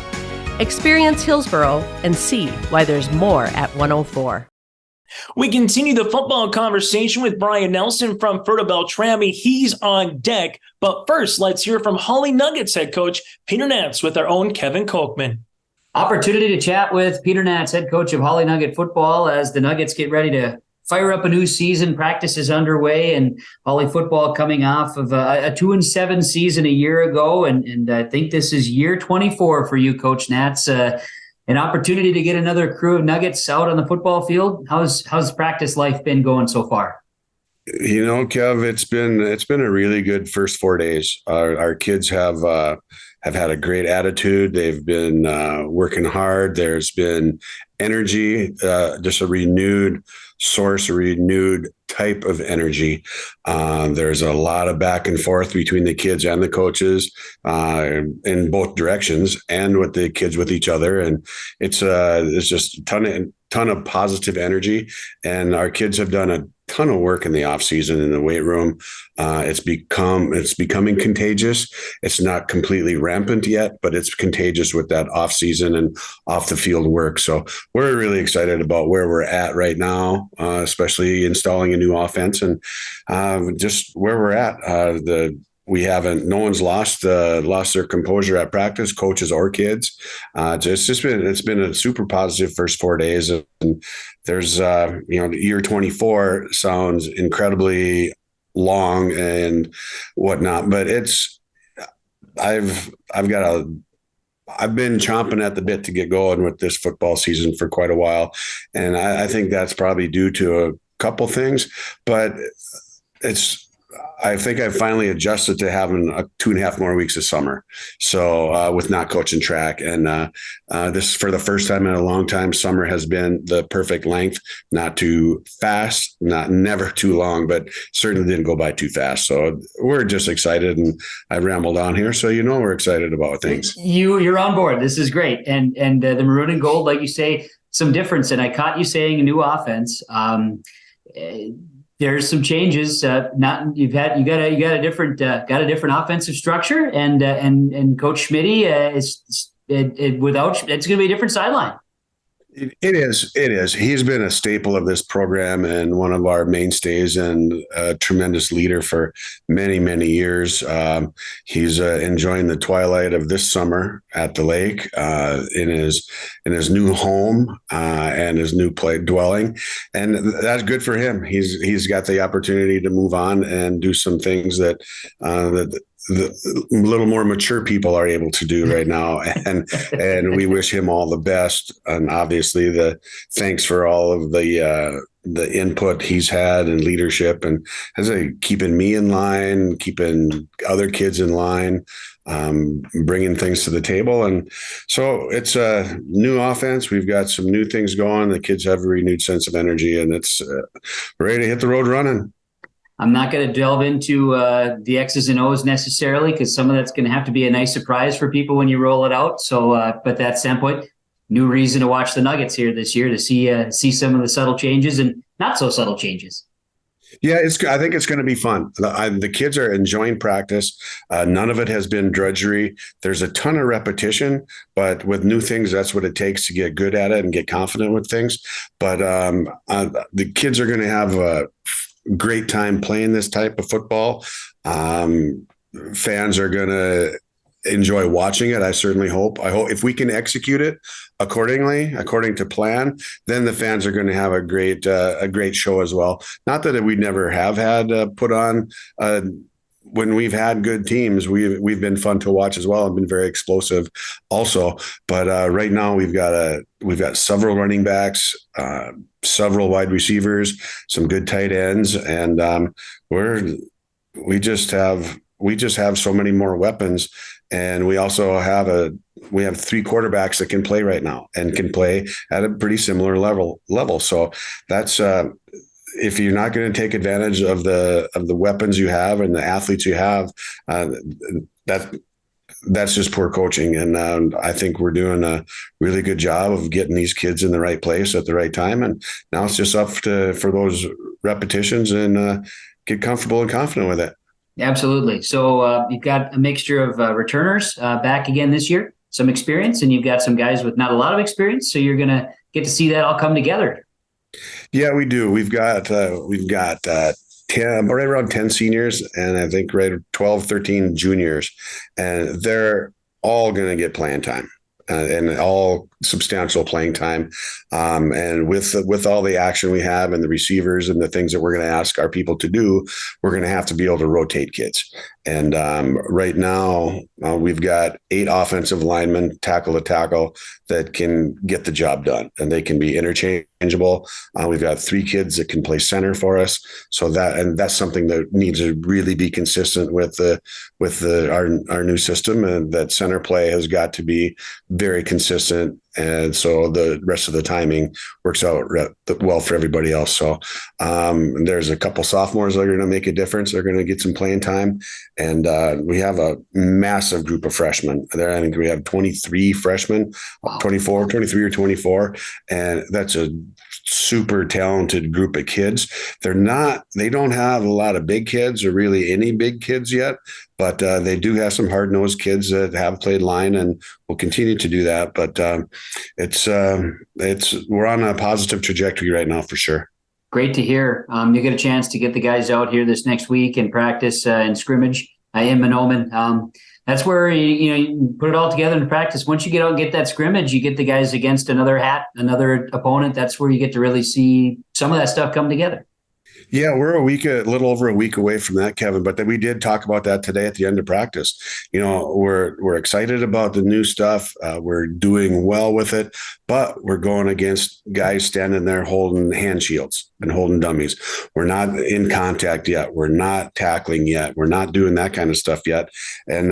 Experience Hillsborough and see why there's more at 104. We continue the football conversation with Brian Nelson from Fertile-Beltrami. He's on deck. But first, let's hear from Hawley Nuggets head coach Peder Naatz with our own Kevin Kochman. Opportunity to chat with Peder Naatz, head coach of Hawley Nugget football, as the Nuggets get ready to fire up a new season. Practice is underway, and Hawley football coming off of a 2-7 season a year ago, and I think this is year 24 for you, Coach Naatz. An opportunity to get another crew of Nuggets out on the football field. How's practice life been going so far? Kev, it's been a really good first 4 days. Our kids have had a great attitude. They've been working hard. There's been energy, just a renewed source, a renewed type of energy. There's a lot of back and forth between the kids and the coaches in both directions, and with the kids with each other. And it's just a ton of positive energy. And our kids have done a ton of work in the off season in the weight room. It's becoming contagious. It's not completely rampant yet, but it's contagious with that off season and off the field work. So we're really excited about where we're at right now, especially installing a new offense and just where we're at. No one's lost their composure at practice, coaches or kids. It's been a super positive first 4 days. And there's, year 24 sounds incredibly long and whatnot, but I've been chomping at the bit to get going with this football season for quite a while. And I think that's probably due to a couple things, but I think I finally adjusted to having 2.5 more weeks of summer. So with not coaching track, and this for the first time in a long time, summer has been the perfect length, not too fast, never too long, but certainly didn't go by too fast. So we're just excited, and I rambled on here. So, we're excited about things. You're on board. This is great. And the maroon and gold, like you say, some difference. And I caught you saying a new offense. There's some changes. You got a different offensive structure, and Coach Schmitty it's going to be a different sideline. It is. He's been a staple of this program and one of our mainstays, and a tremendous leader for many, many years. He's enjoying the twilight of this summer at the lake in his new home and his new dwelling, and that's good for him. He's got the opportunity to move on and do some things that the little more mature people are able to do right now. And we wish him all the best. And obviously the thanks for all of the input he's had and leadership, and keeping me in line, keeping other kids in line, bringing things to the table. And so it's a new offense. We've got some new things going. The kids have a renewed sense of energy, and it's ready to hit the road running. I'm not going to delve into the X's and O's necessarily, because some of that's going to have to be a nice surprise for people when you roll it out. So, but that standpoint, new reason to watch the Nuggets here this year, to see some of the subtle changes and not so subtle changes. Yeah, I think it's going to be fun. The kids are enjoying practice. None of it has been drudgery. There's a ton of repetition, but with new things, that's what it takes to get good at it and get confident with things. But the kids are going to have a great time playing this type of football. Fans are going to enjoy watching it. I certainly hope. I hope if we can execute it according to plan, then the fans are going to have a great show as well. Not that we never have had put on. When we've had good teams, we've been fun to watch as well and been very explosive also. But right now we've got several running backs, several wide receivers, some good tight ends, and we just have so many more weapons. And we also have 3 quarterbacks that can play right now and can play at a pretty similar level. So that's if you're not going to take advantage of the weapons you have and the athletes you have, that's just poor coaching. And I think we're doing a really good job of getting these kids in the right place at the right time. And now it's just up for those repetitions and get comfortable and confident with it. Absolutely. So you've got a mixture of returners back again this year, some experience, and you've got some guys with not a lot of experience. So you're going to get to see that all come together. Yeah, we do. We've got 10, right around 10 seniors, and I think right 12, 13 juniors, and they're all going to get playing time. And all substantial playing time. And with all the action we have and the receivers and the things that we're going to ask our people to do, we're going to have to be able to rotate kids. And right now we've got 8 offensive linemen, tackle to tackle, that can get the job done, and they can be interchangeable. We've got 3 kids that can play center for us. So that's something that needs to really be consistent with our new system, and that center play has got to be very consistent. And so the rest of the timing works out well for everybody else. So there's a couple sophomores that are going to make a difference. They're going to get some playing time. And we have a massive group of freshmen there. I think we have 23 freshmen, 23 or 24. And that's a super talented group of kids. They don't have a lot of big kids or really any big kids yet, but they do have some hard-nosed kids that have played line and will continue to do that. But we're on a positive trajectory right now for sure. Great to hear. You get a chance to get the guys out here this next week and practice and scrimmage in Mahnomen. That's where you put it all together in practice. Once you get out and get that scrimmage, you get the guys against another opponent. That's where you get to really see some of that stuff come together. Yeah, we're a little over a week away from that, Kevin. But then we did talk about that today at the end of practice. We're excited about the new stuff. We're doing well with it, but we're going against guys standing there holding hand shields and holding dummies. We're not in contact yet. We're not tackling yet. We're not doing that kind of stuff yet. And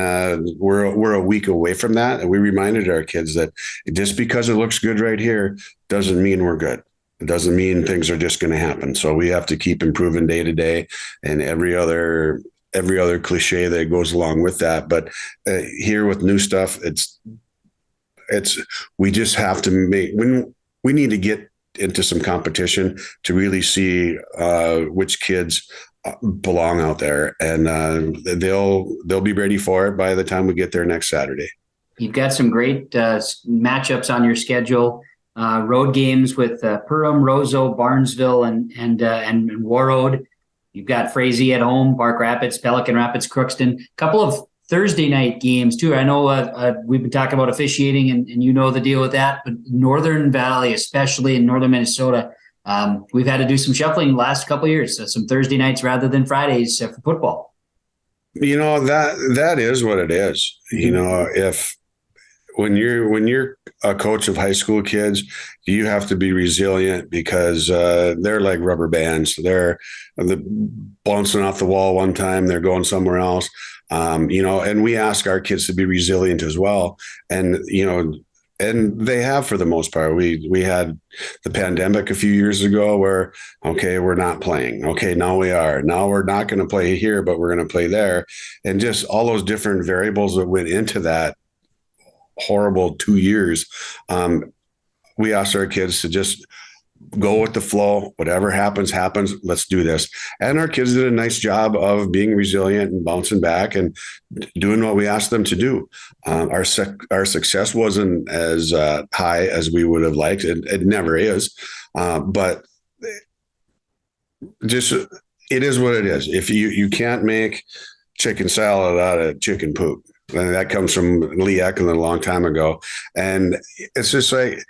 we're a week away from that. And we reminded our kids that just because it looks good right here doesn't mean we're good. It doesn't mean things are just going to happen. So we have to keep improving day to day, and every other cliche that goes along with that. But here with new stuff, we just have to we need to get into some competition to really see which kids belong out there, and they'll be ready for it by the time we get there next Saturday. You've got some great matchups on your schedule. Road games with Perham, Roseau, Barnesville, and Warroad. You've got Frazee at home, Park Rapids, Pelican Rapids, Crookston. A couple of Thursday night games too. I know we've been talking about officiating, and you know the deal with that. But Northern Valley, especially in northern Minnesota, we've had to do some shuffling the last couple of years. So some Thursday nights rather than Fridays for football. That is what it is. If when you're a coach of high school kids, you have to be resilient because they're like rubber bands. They're bouncing off the wall one time, they're going somewhere else. And we ask our kids to be resilient as well. And they have for the most part. We had the pandemic a few years ago where, okay, we're not playing. Okay, now we are. Now we're not going to play here, but we're going to play there. And just all those different variables that went into that horrible 2 years. We asked our kids to just go with the flow. Whatever happens. Let's do this. And our kids did a nice job of being resilient and bouncing back and doing what we asked them to do. Our success wasn't as high as we would have liked. It never is. But just, it is what it is. If you can't make chicken salad out of chicken poop. And that comes from Lee Eklund a long time ago. And it's just like,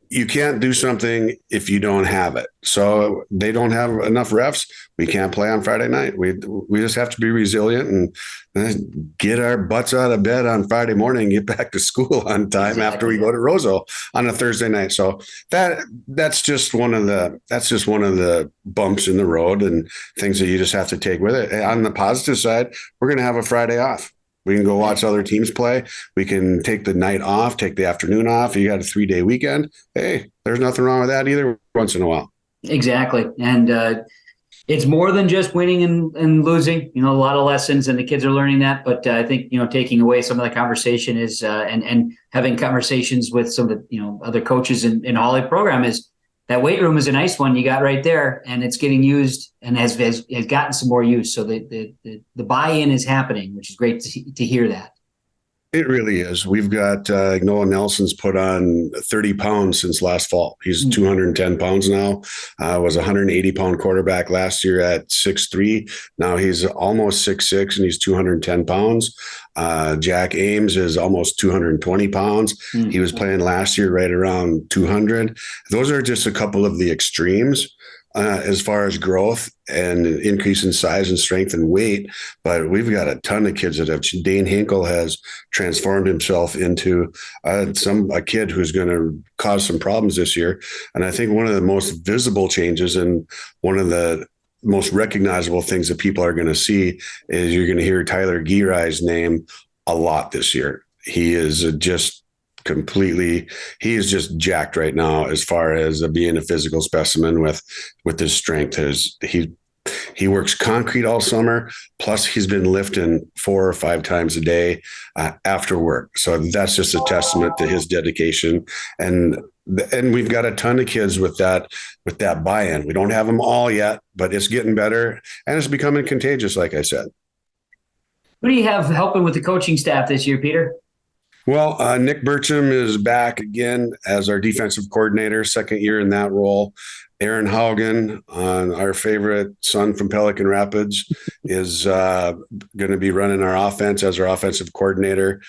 you can't do something if you don't have it. So they don't have enough refs. We can't play on Friday night. We just have to be resilient and get our butts out of bed on Friday morning and get back to school on time after we go to Roseau on a Thursday night. So that's just one of the bumps in the road and things that you just have to take with it. On the positive side, we're going to have a Friday off. We can go watch other teams play. We can take the night off, take the afternoon off. You got a 3-day weekend. Hey, there's nothing wrong with that either once in a while. Exactly. And it's more than just winning and losing, a lot of lessons, and the kids are learning that. But I think, taking away some of the conversation is and having conversations with some of the, other coaches in Hawley program is that weight room is a nice one you got right there, and it's getting used and has gotten some more use. So the buy-in is happening, which is great to hear that. It really is. We've got Noah Nelson's put on 30 pounds since last fall. He's 210 pounds now. Was a 180-pound quarterback last year at 6'3". Now he's almost 6'6", and he's 210 pounds. Jack Ames is almost 220 pounds. He was playing last year right around 200. Those are just a couple of the extremes as far as growth and increase in size and strength and weight. But we've got a ton of kids that have. Dane Hinkle has transformed himself into a kid who's going to cause some problems this year. And I think one of the most visible changes and one of the most recognizable things that people are going to see is you're going to hear Tyler Girai's name a lot this year. He is just jacked right now as far as being a physical specimen with his strength. He works concrete all summer, plus he's been lifting 4 or 5 times a day after work. So that's just a testament to his dedication. And we've got a ton of kids with that buy-in. We don't have them all yet, but it's getting better and it's becoming contagious, like I said. Who do you have helping with the coaching staff this year, Peter? Well, Nick Burcham is back again as our defensive coordinator, second year in that role. Aaron Haugen, our favorite son from Pelican Rapids, is going to be running our offense as our offensive coordinator.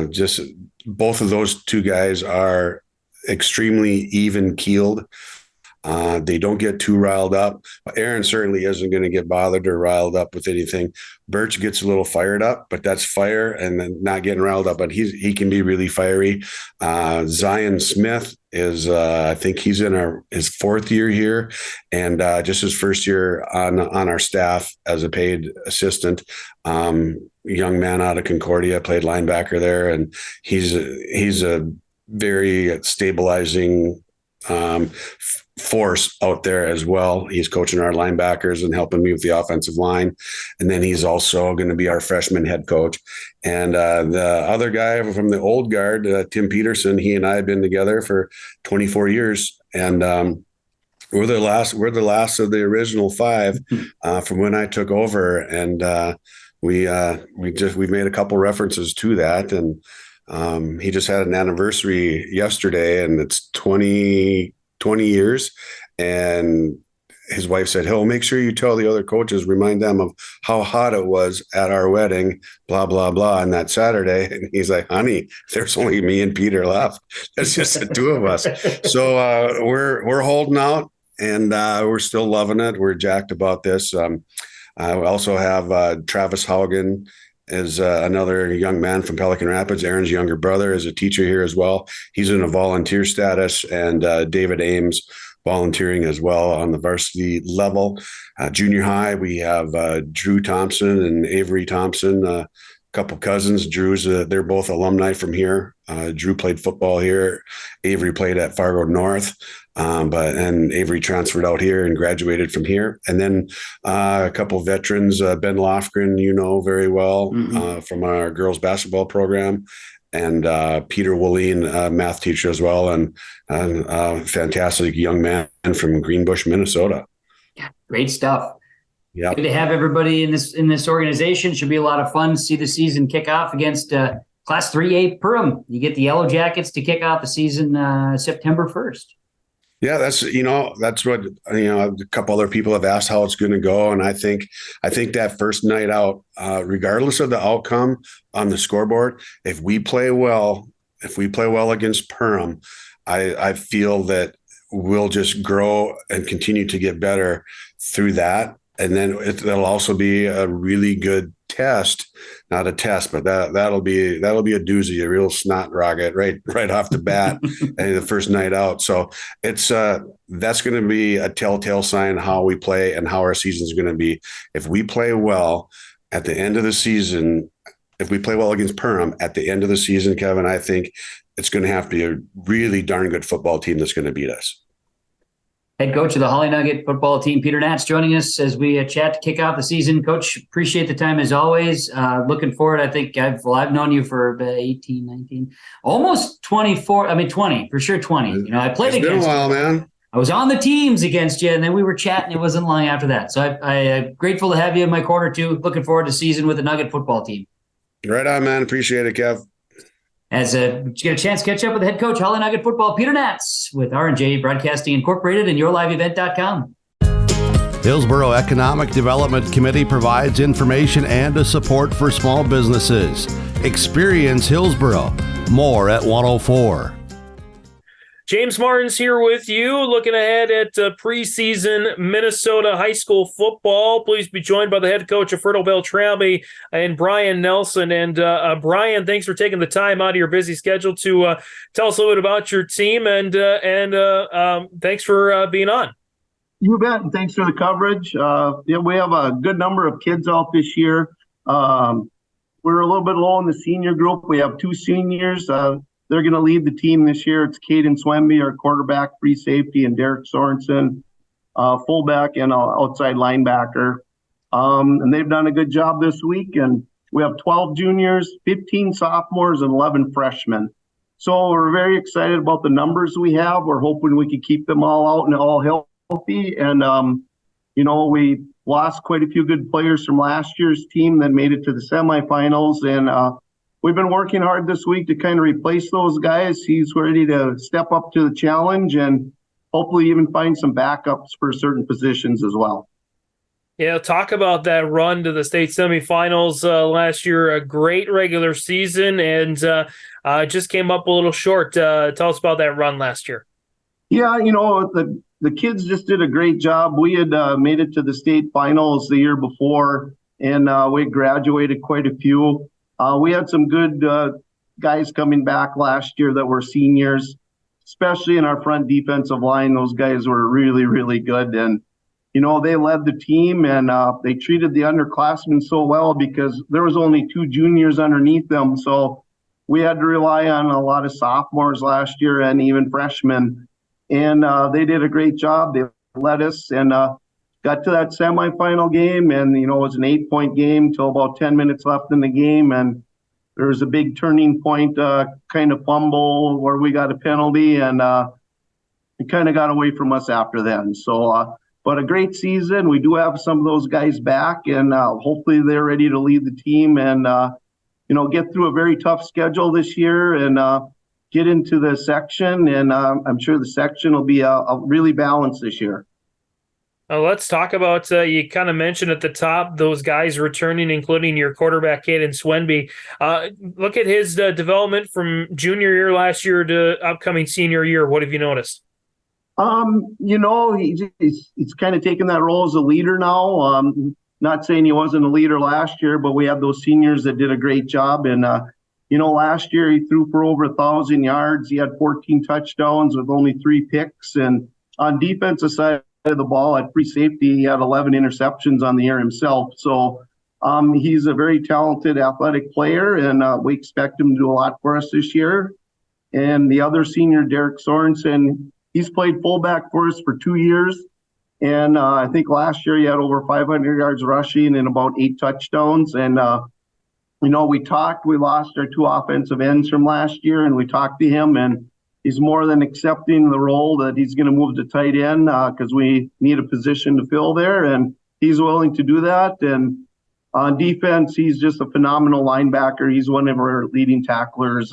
Just both of those two guys are extremely even-keeled. They don't get too riled up. Aaron certainly isn't going to get bothered or riled up with anything. Birch gets a little fired up, but that's fire and then not getting riled up. But he can be really fiery. Zion Smith is, I think he's in his fourth year here, and just his first year on our staff as a paid assistant. Young man out of Concordia, played linebacker there, and he's a very stabilizing force out there as well. He's coaching our linebackers and helping me with the offensive line. And then he's also going to be our freshman head coach. And the other guy from the old guard, Tim Peterson, he and I have been together for 24 years. And we're the last of the original 5 from when I took over. And we've made a couple references to that. And he just had an anniversary yesterday, and it's 20 years. And his wife said, "Hey, make sure you tell the other coaches, remind them of how hot it was at our wedding, blah, blah, blah, on that Saturday." And he's like, "Honey, there's only me and Peder left. It's just the 2 of us." So we're holding out, and we're still loving it. We're jacked about this. I also have Travis Haugen is another young man from Pelican Rapids. Aaron's younger brother is a teacher here as well. He's in a volunteer status, and David Ames volunteering as well on the varsity level. Junior high, we have Drew Thompson and Avery Thompson, a couple cousins. They're both alumni from here. Drew played football here. Avery played at Fargo North. And Avery transferred out here and graduated from here. And then a couple of veterans, Ben Lofgren, very well, from our girls basketball program, and Peter Wooleen, math teacher as well, and a fantastic young man from Greenbush, Minnesota. Yeah, great stuff. Yeah, good to have everybody in this organization. Should be a lot of fun to see the season kick off against Class 3A Perham. You get the Yellow Jackets to kick off the season September 1st. Yeah, that's what, a couple other people have asked how it's going to go. And I think that first night out, regardless of the outcome on the scoreboard, if we play well against Perham, I feel that we'll just grow and continue to get better through that. And then it'll also be a really good test, not a test, but that'll be a doozy, a real snot rocket right off the bat and the first night out. So it's that's going to be a telltale sign how we play and how our season is going to be. If we play well at the end of the season, if we play well against Perham at the end of the season, Kevin, I think it's going to have to be a really darn good football team that's going to beat us. Head coach of the Hawley Nugget football team, Peder Naatz, joining us as we chat to kick off the season. Coach, appreciate the time as always. Looking forward. I think I've known you for 18, 19, almost 24. 20, for sure 20. I played against you. It's been a while, man. I was on the teams against you, and then we were chatting. It wasn't long after that. So I'm grateful to have you in my corner, too. Looking forward to season with the Nugget football team. Right on, man. Appreciate it, Kev. As you get a chance to catch up with the head coach, Hawley Nugget football, Peder Naatz, with R&J Broadcasting Incorporated and YourLiveEvent.com. Hillsborough Economic Development Committee provides information and a support for small businesses. Experience Hillsborough. More at 104. James Martin's here with you, looking ahead at preseason Minnesota high school football. Please be joined by the head coach of Fertile-Beltrami and Brian Nelson. And Brian, thanks for taking the time out of your busy schedule to tell us a little bit about your team, and thanks for being on. You bet, and thanks for the coverage. We have a good number of kids out this year. We're a little bit low in the senior group. We have 2 seniors. They're going to lead the team this year. It's Caden Swemby, our quarterback, free safety, and Derek Sorensen, fullback and outside linebacker. And they've done a good job this week. And we have 12 juniors, 15 sophomores, and 11 freshmen. So we're very excited about the numbers we have. We're hoping we can keep them all out and all healthy. And, we lost quite a few good players from last year's team that made it to the semifinals. And we've been working hard this week to kind of replace those guys. He's ready to step up to the challenge and hopefully even find some backups for certain positions as well. Yeah, talk about that run to the state semifinals last year. A great regular season, and just came up a little short. Tell us about that run last year. Yeah, the the kids just did a great job. We had made it to the state finals the year before, and we graduated quite a few. We had some good guys coming back last year that were seniors, especially in our front defensive line. Those guys were really, really good. And, they led the team, and they treated the underclassmen so well because there was only 2 juniors underneath them. So we had to rely on a lot of sophomores last year and even freshmen. And they did a great job. They led us and got to that semifinal game. And, it was an 8-point game till about 10 minutes left in the game. And there was a big turning point, kind of fumble where we got a penalty, and it kind of got away from us after then. So, but a great season. We do have some of those guys back, and hopefully they're ready to lead the team and, get through a very tough schedule this year and get into the section. And I'm sure the section will be a really balanced this year. Let's talk about, you kind of mentioned at the top, those guys returning, including your quarterback, Caden Swenby. Look at his development from junior year last year to upcoming senior year. What have you noticed? He's kind of taken that role as a leader now. Not saying he wasn't a leader last year, but we have those seniors that did a great job. And, last year he threw for over 1,000 yards. He had 14 touchdowns with only 3 picks. And on defensive side of the ball at free safety, he had 11 interceptions on the year himself. So he's a very talented athletic player, and we expect him to do a lot for us this year. And the other senior, Derek Sorensen, he's played fullback for us for 2 years. And I think last year he had over 500 yards rushing and about 8 touchdowns. And, we lost our 2 offensive ends from last year, and we talked to him, and he's more than accepting the role that he's going to move to tight end because we need a position to fill there, and he's willing to do that. And on defense, he's just a phenomenal linebacker. He's one of our leading tacklers,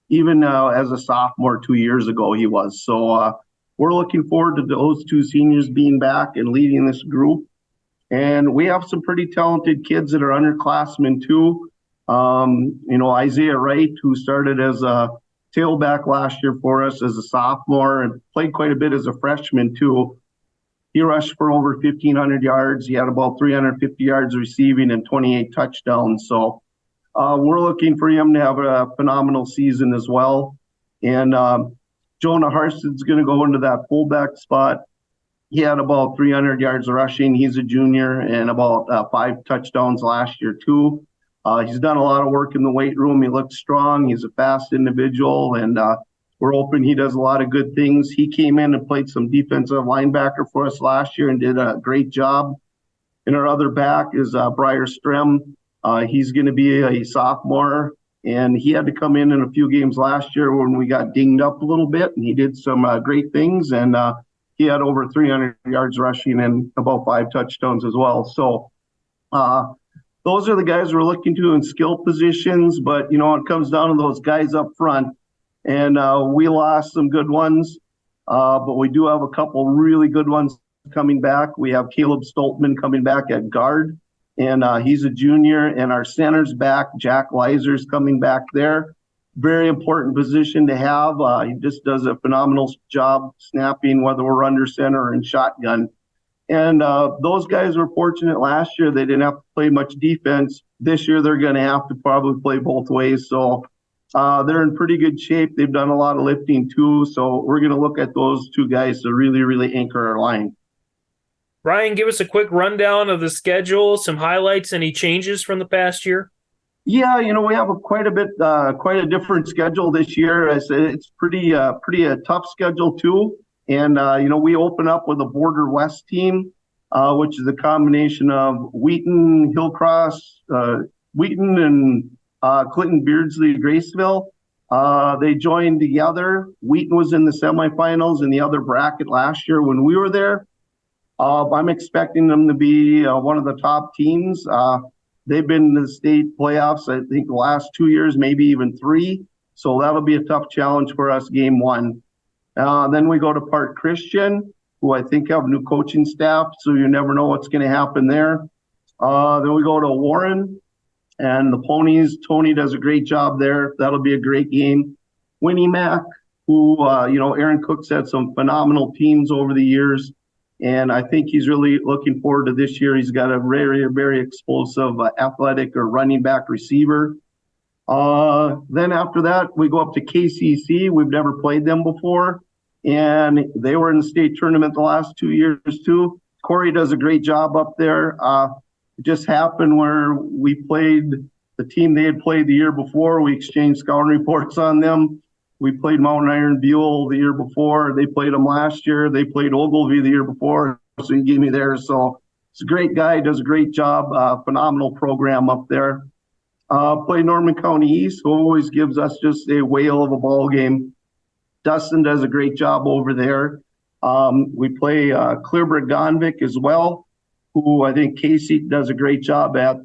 even as a sophomore 2 years ago he was. So we're looking forward to those 2 seniors being back and leading this group. And we have some pretty talented kids that are underclassmen too. Isaiah Wright, who started as a tailback last year for us as a sophomore and played quite a bit as a freshman too. He rushed for over 1,500 yards. He had about 350 yards receiving and 28 touchdowns. So we're looking for him to have a phenomenal season as well. And Jonah Harson's going to go into that fullback spot. He had about 300 yards rushing. He's a junior, and about 5 touchdowns last year too. He's done a lot of work in the weight room. He looks strong. He's a fast individual, and we're hoping he does a lot of good things. He came in and played some defensive linebacker for us last year and did a great job. And our other back is Briar Strem. He's going to be a sophomore, and he had to come in a few games last year when we got dinged up a little bit, and he did some great things, and he had over 300 yards rushing and about 5 touchdowns as well. So those are the guys we're looking to in skill positions, but, it comes down to those guys up front, and we lost some good ones, but we do have a couple really good ones coming back. We have Caleb Stoltman coming back at guard, and he's a junior, and our center's back. Jack Leiser's coming back there. Very important position to have. He just does a phenomenal job snapping, whether we're under center or in shotgun. And those guys were fortunate last year. They didn't have to play much defense. This year, they're going to have to probably play both ways. So they're in pretty good shape. They've done a lot of lifting too. So we're going to look at those 2 guys to really, really anchor our line. Ryan, give us a quick rundown of the schedule, some highlights, any changes from the past year? Yeah, we have quite a different schedule this year. It's pretty a tough schedule too. And, we open up with a Border West team, which is a combination of Wheaton, Hillcross, Wheaton, and Clinton, Beardsley, Graceville. They joined together. Wheaton was in the semifinals in the other bracket last year when we were there. I'm expecting them to be one of the top teams. They've been in the state playoffs, I think, the last 2 years, maybe even 3. So that'll be a tough challenge for us game 1. Then we go to Park Christian, who I think have new coaching staff, so you never know what's going to happen there. Then we go to Warren and the Ponies. Tony does a great job there. That'll be a great game. Winnie Mac, who, Aaron Cook's had some phenomenal teams over the years. And I think he's really looking forward to this year. He's got a very, very explosive athletic or running back receiver. Then after that, we go up to KCC. We've never played them before. And they were in the state tournament the last 2 years too. Corey does a great job up there. It just happened where we played the team they had played the year before. We exchanged scouting reports on them. We played Mountain Iron Buell the year before. They played them last year. They played Ogilvie the year before. So he gave me theirs. So he's a great guy, does a great job. Phenomenal program up there. Play Norman County East, who always gives us just a whale of a ball game. Dustin does a great job over there. We play Clearbrook-Gonvick as well, who I think Casey does a great job at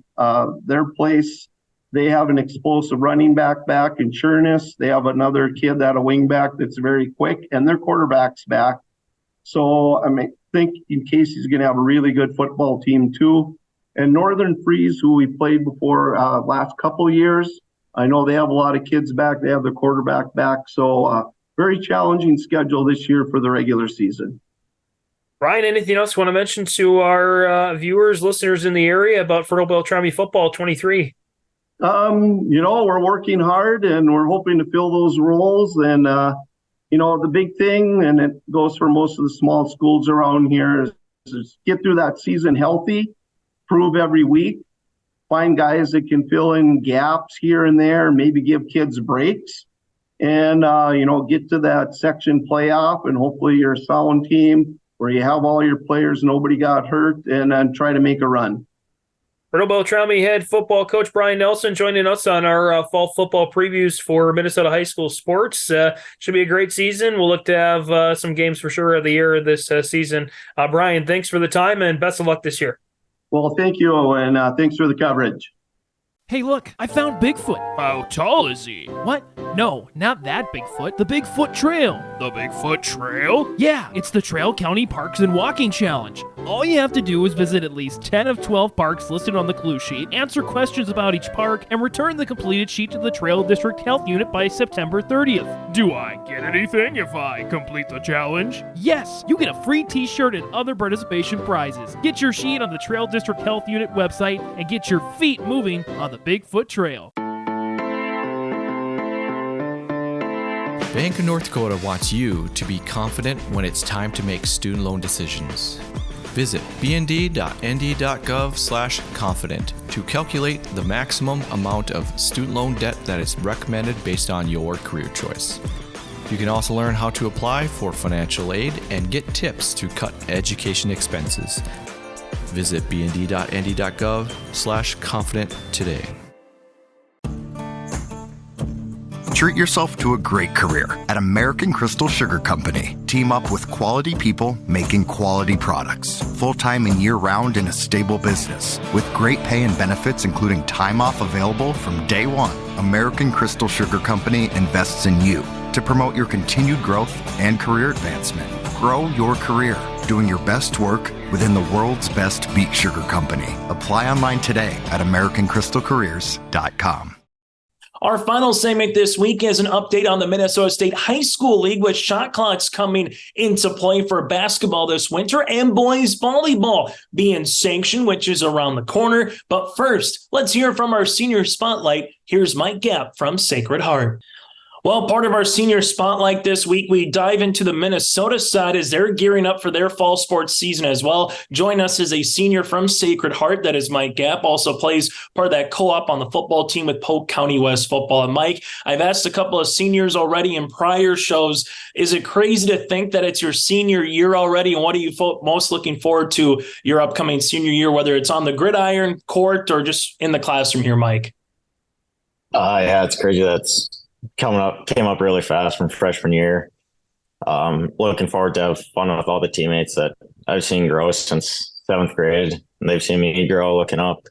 their place. They have an explosive running back in Chernus. They have another kid that a wing back that's very quick, and their quarterback's back. So I think Casey's going to have a really good football team too. And Northern Freeze, who we played before last couple of years, I know they have a lot of kids back. They have their quarterback back. So very challenging schedule this year for the regular season. Brian, anything else you want to mention to our viewers, listeners in the area about Fertile-Beltrami football 23? We're working hard and we're hoping to fill those roles. And, the big thing, and it goes for most of the small schools around here, is get through that season healthy, prove every week, find guys that can fill in gaps here and there, maybe give kids breaks, and, get to that section playoff, and hopefully you're a sound team where you have all your players, nobody got hurt, and then try to make a run. Fertile-Beltrami head football coach Brian Nelson joining us on our fall football previews for Minnesota high school sports. Should be a great season. We'll look to have some games for sure of the year this season. Brian, thanks for the time and best of luck this year. Well, thank you, and thanks for the coverage. Hey, look, I found Bigfoot. How tall is he? What? No, not that Bigfoot. The Bigfoot Trail. The Bigfoot Trail? Yeah, it's the Trail County Parks and Walking Challenge. All you have to do is visit at least 10 of 12 parks listed on the clue sheet, answer questions about each park, and return the completed sheet to the Trail District Health Unit by September 30th. Do I get anything if I complete the challenge? Yes, you get a free t-shirt and other participation prizes. Get your sheet on the Trail District Health Unit website and get your feet moving on the Bigfoot Trail. Bank of North Dakota wants you to be confident when it's time to make student loan decisions. Visit bnd.nd.gov/confident to calculate the maximum amount of student loan debt that is recommended based on your career choice. You can also learn how to apply for financial aid and get tips to cut education expenses. Visit bnd.nd.gov/confident today. Treat yourself to a great career at American Crystal Sugar Company. Team up with quality people making quality products. Full-time and year-round in a stable business. With great pay and benefits including time off available from day one. American Crystal Sugar Company invests in you to promote your continued growth and career advancement. Grow your career doing your best work within the world's best beet sugar company. Apply online today at AmericanCrystalCareers.com. Our final segment this week is an update on the Minnesota State High School League with shot clocks coming into play for basketball this winter and boys volleyball being sanctioned, which is around the corner. But first, let's hear from our senior spotlight. Here's Mike Gapp from Sacred Heart. Well, part of our senior spotlight this week, we dive into the Minnesota side as they're gearing up for their fall sports season as well. Join us as a senior from Sacred Heart, that is Mike Gapp, also plays part of that co-op on the football team with Polk County West football. And Mike, I've asked a couple of seniors already in prior shows, is it crazy to think that it's your senior year already? And what are you most looking forward to your upcoming senior year, whether it's on the gridiron court or just in the classroom here, Mike? Yeah, it's crazy. Came up really fast from freshman year. Looking forward to have fun with all the teammates that I've seen grow since 7th grade, and they've seen me grow looking up,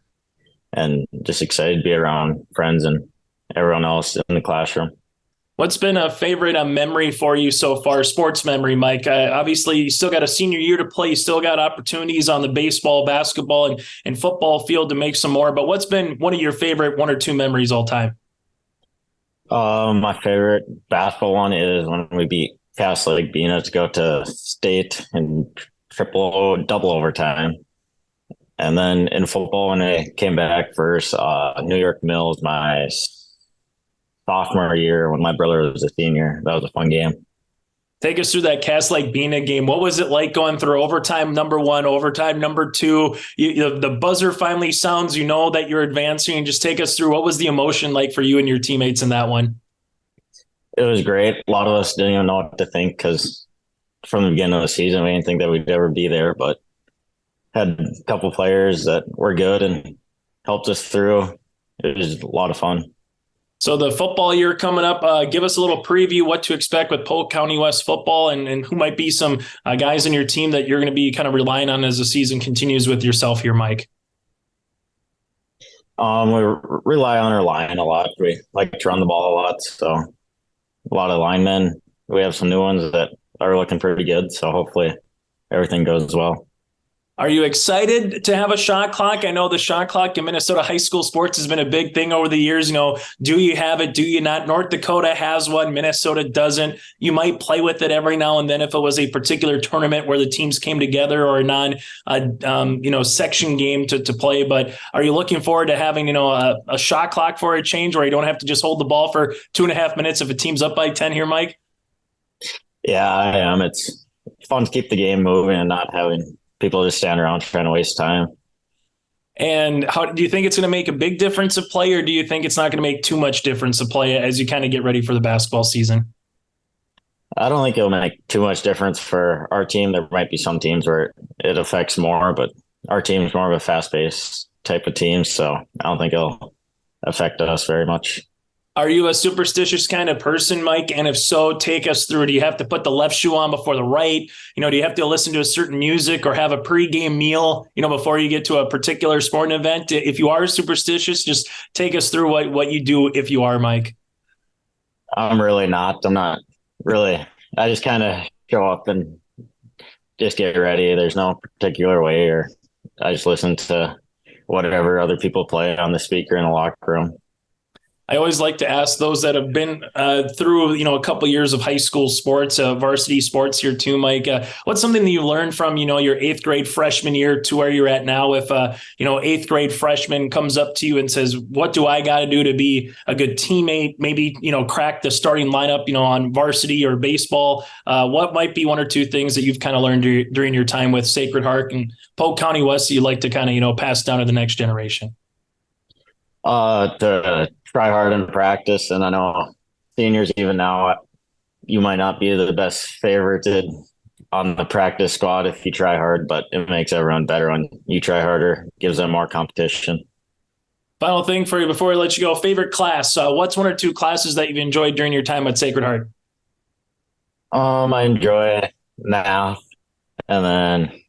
and just excited to be around friends and everyone else in the classroom. What's been a favorite memory for you so far, sports memory, Mike? Obviously, you still got a senior year to play. You still got opportunities on the baseball, basketball, and football field to make some more. But what's been one of your favorite 1 or 2 memories all time? My favorite basketball one is when we beat Cass Lake Bena to go to state in double overtime. And then in football, when I came back versus New York Mills my sophomore year when my brother was a senior, that was a fun game. Take us through that Cass Lake Bena game. What was it like going through overtime number 1, overtime number 2? The buzzer finally sounds, you know that you're advancing, and just take us through what was the emotion like for you and your teammates in that one? It was great. A lot of us didn't even know what to think because from the beginning of the season, we didn't think that we'd ever be there, but had a couple players that were good and helped us through. It was a lot of fun. So the football year coming up, give us a little preview what to expect with Polk County West football and who might be some guys in your team that you're going to be kind of relying on as the season continues with yourself here, Mike. We rely on our line a lot. We like to run the ball a lot. So a lot of linemen. We have some new ones that are looking pretty good. So hopefully everything goes well. Are you excited to have a shot clock? I know the shot clock in Minnesota high school sports has been a big thing over the years. You know, do you have it? Do you not? North Dakota has one. Minnesota doesn't. You might play with it every now and then if it was a particular tournament where the teams came together or a section game to play. But are you looking forward to having, a shot clock for a change where you don't have to just hold the ball for 2.5 minutes if a team's up by 10 here, Mike? Yeah, I am. It's fun to keep the game moving and not having people just stand around trying to waste time. And how do you think it's going to make a big difference of play, or do you think it's not going to make too much difference of play as you kind of get ready for the basketball season? I don't think it'll make too much difference for our team. There might be some teams where it affects more, but our team is more of a fast-paced type of team, so I don't think it'll affect us very much. Are you a superstitious kind of person, Mike? And if so, take us through. Do you have to put the left shoe on before the right? Do you have to listen to a certain music or have a pregame meal, before you get to a particular sporting event? If you are superstitious, just take us through what you do if you are, Mike. I'm really not. I'm not really. I just kind of show up and just get ready. There's no particular way, or I just listen to whatever other people play on the speaker in the locker room. I always like to ask those that have been through, a couple years of high school sports, varsity sports here too, Mike. What's something that you learned from, your 8th grade freshman year to where you're at now? If, 8th grade freshman comes up to you and says, what do I got to do to be a good teammate? Maybe, crack the starting lineup, on varsity or baseball. What might be 1 or 2 things that you've kind of learned during your time with Sacred Heart and Polk County West that you'd like to kind of, pass down to the next generation? To try hard in practice. And I know seniors, even now, you might not be the best favorited on the practice squad if you try hard, but it makes everyone better when you try harder, gives them more competition. Final thing for you before we let you go, favorite class. What's 1 or 2 classes that you've enjoyed during your time at Sacred Heart? I enjoy math, and then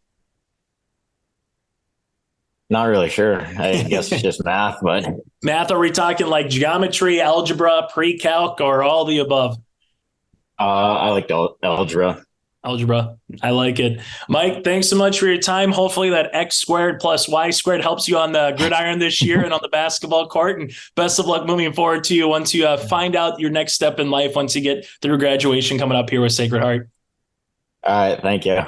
not really sure. I guess it's just math, but math. Are we talking like geometry, algebra, pre-calc, or all the above? I like algebra. Algebra. I like it. Mike, thanks so much for your time. Hopefully that X squared plus Y squared helps you on the gridiron this year and on the basketball court. And best of luck moving forward to you once you find out your next step in life, once you get through graduation coming up here with Sacred Heart. All right. Thank you.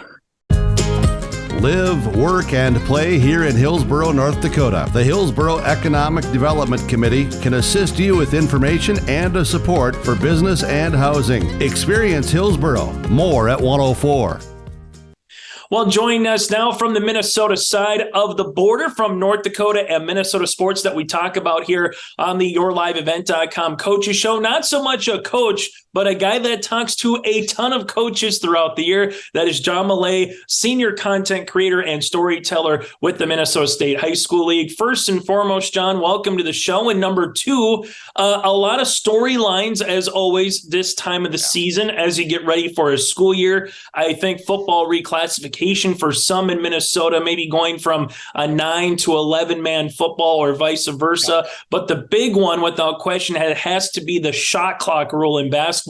Live, work, and play here in Hillsboro, North Dakota. The Hillsboro Economic Development Committee can assist you with information and support for business and housing. Experience Hillsboro. More at 104. Well, joining us now from the Minnesota side of the border, from North Dakota and Minnesota sports that we talk about here on the YourLiveEvent.com Coaches Show. Not so much a coach, but a guy that talks to a ton of coaches throughout the year. That is John Millea, senior content creator and storyteller with the Minnesota State High School League. First and foremost, John, welcome to the show. And number 2, a lot of storylines, as always, this time of the season as you get ready for a school year. I think football reclassification for some in Minnesota, maybe going from a 9 to 11-man football or vice versa. But the big one, without question, has to be the shot clock rule in basketball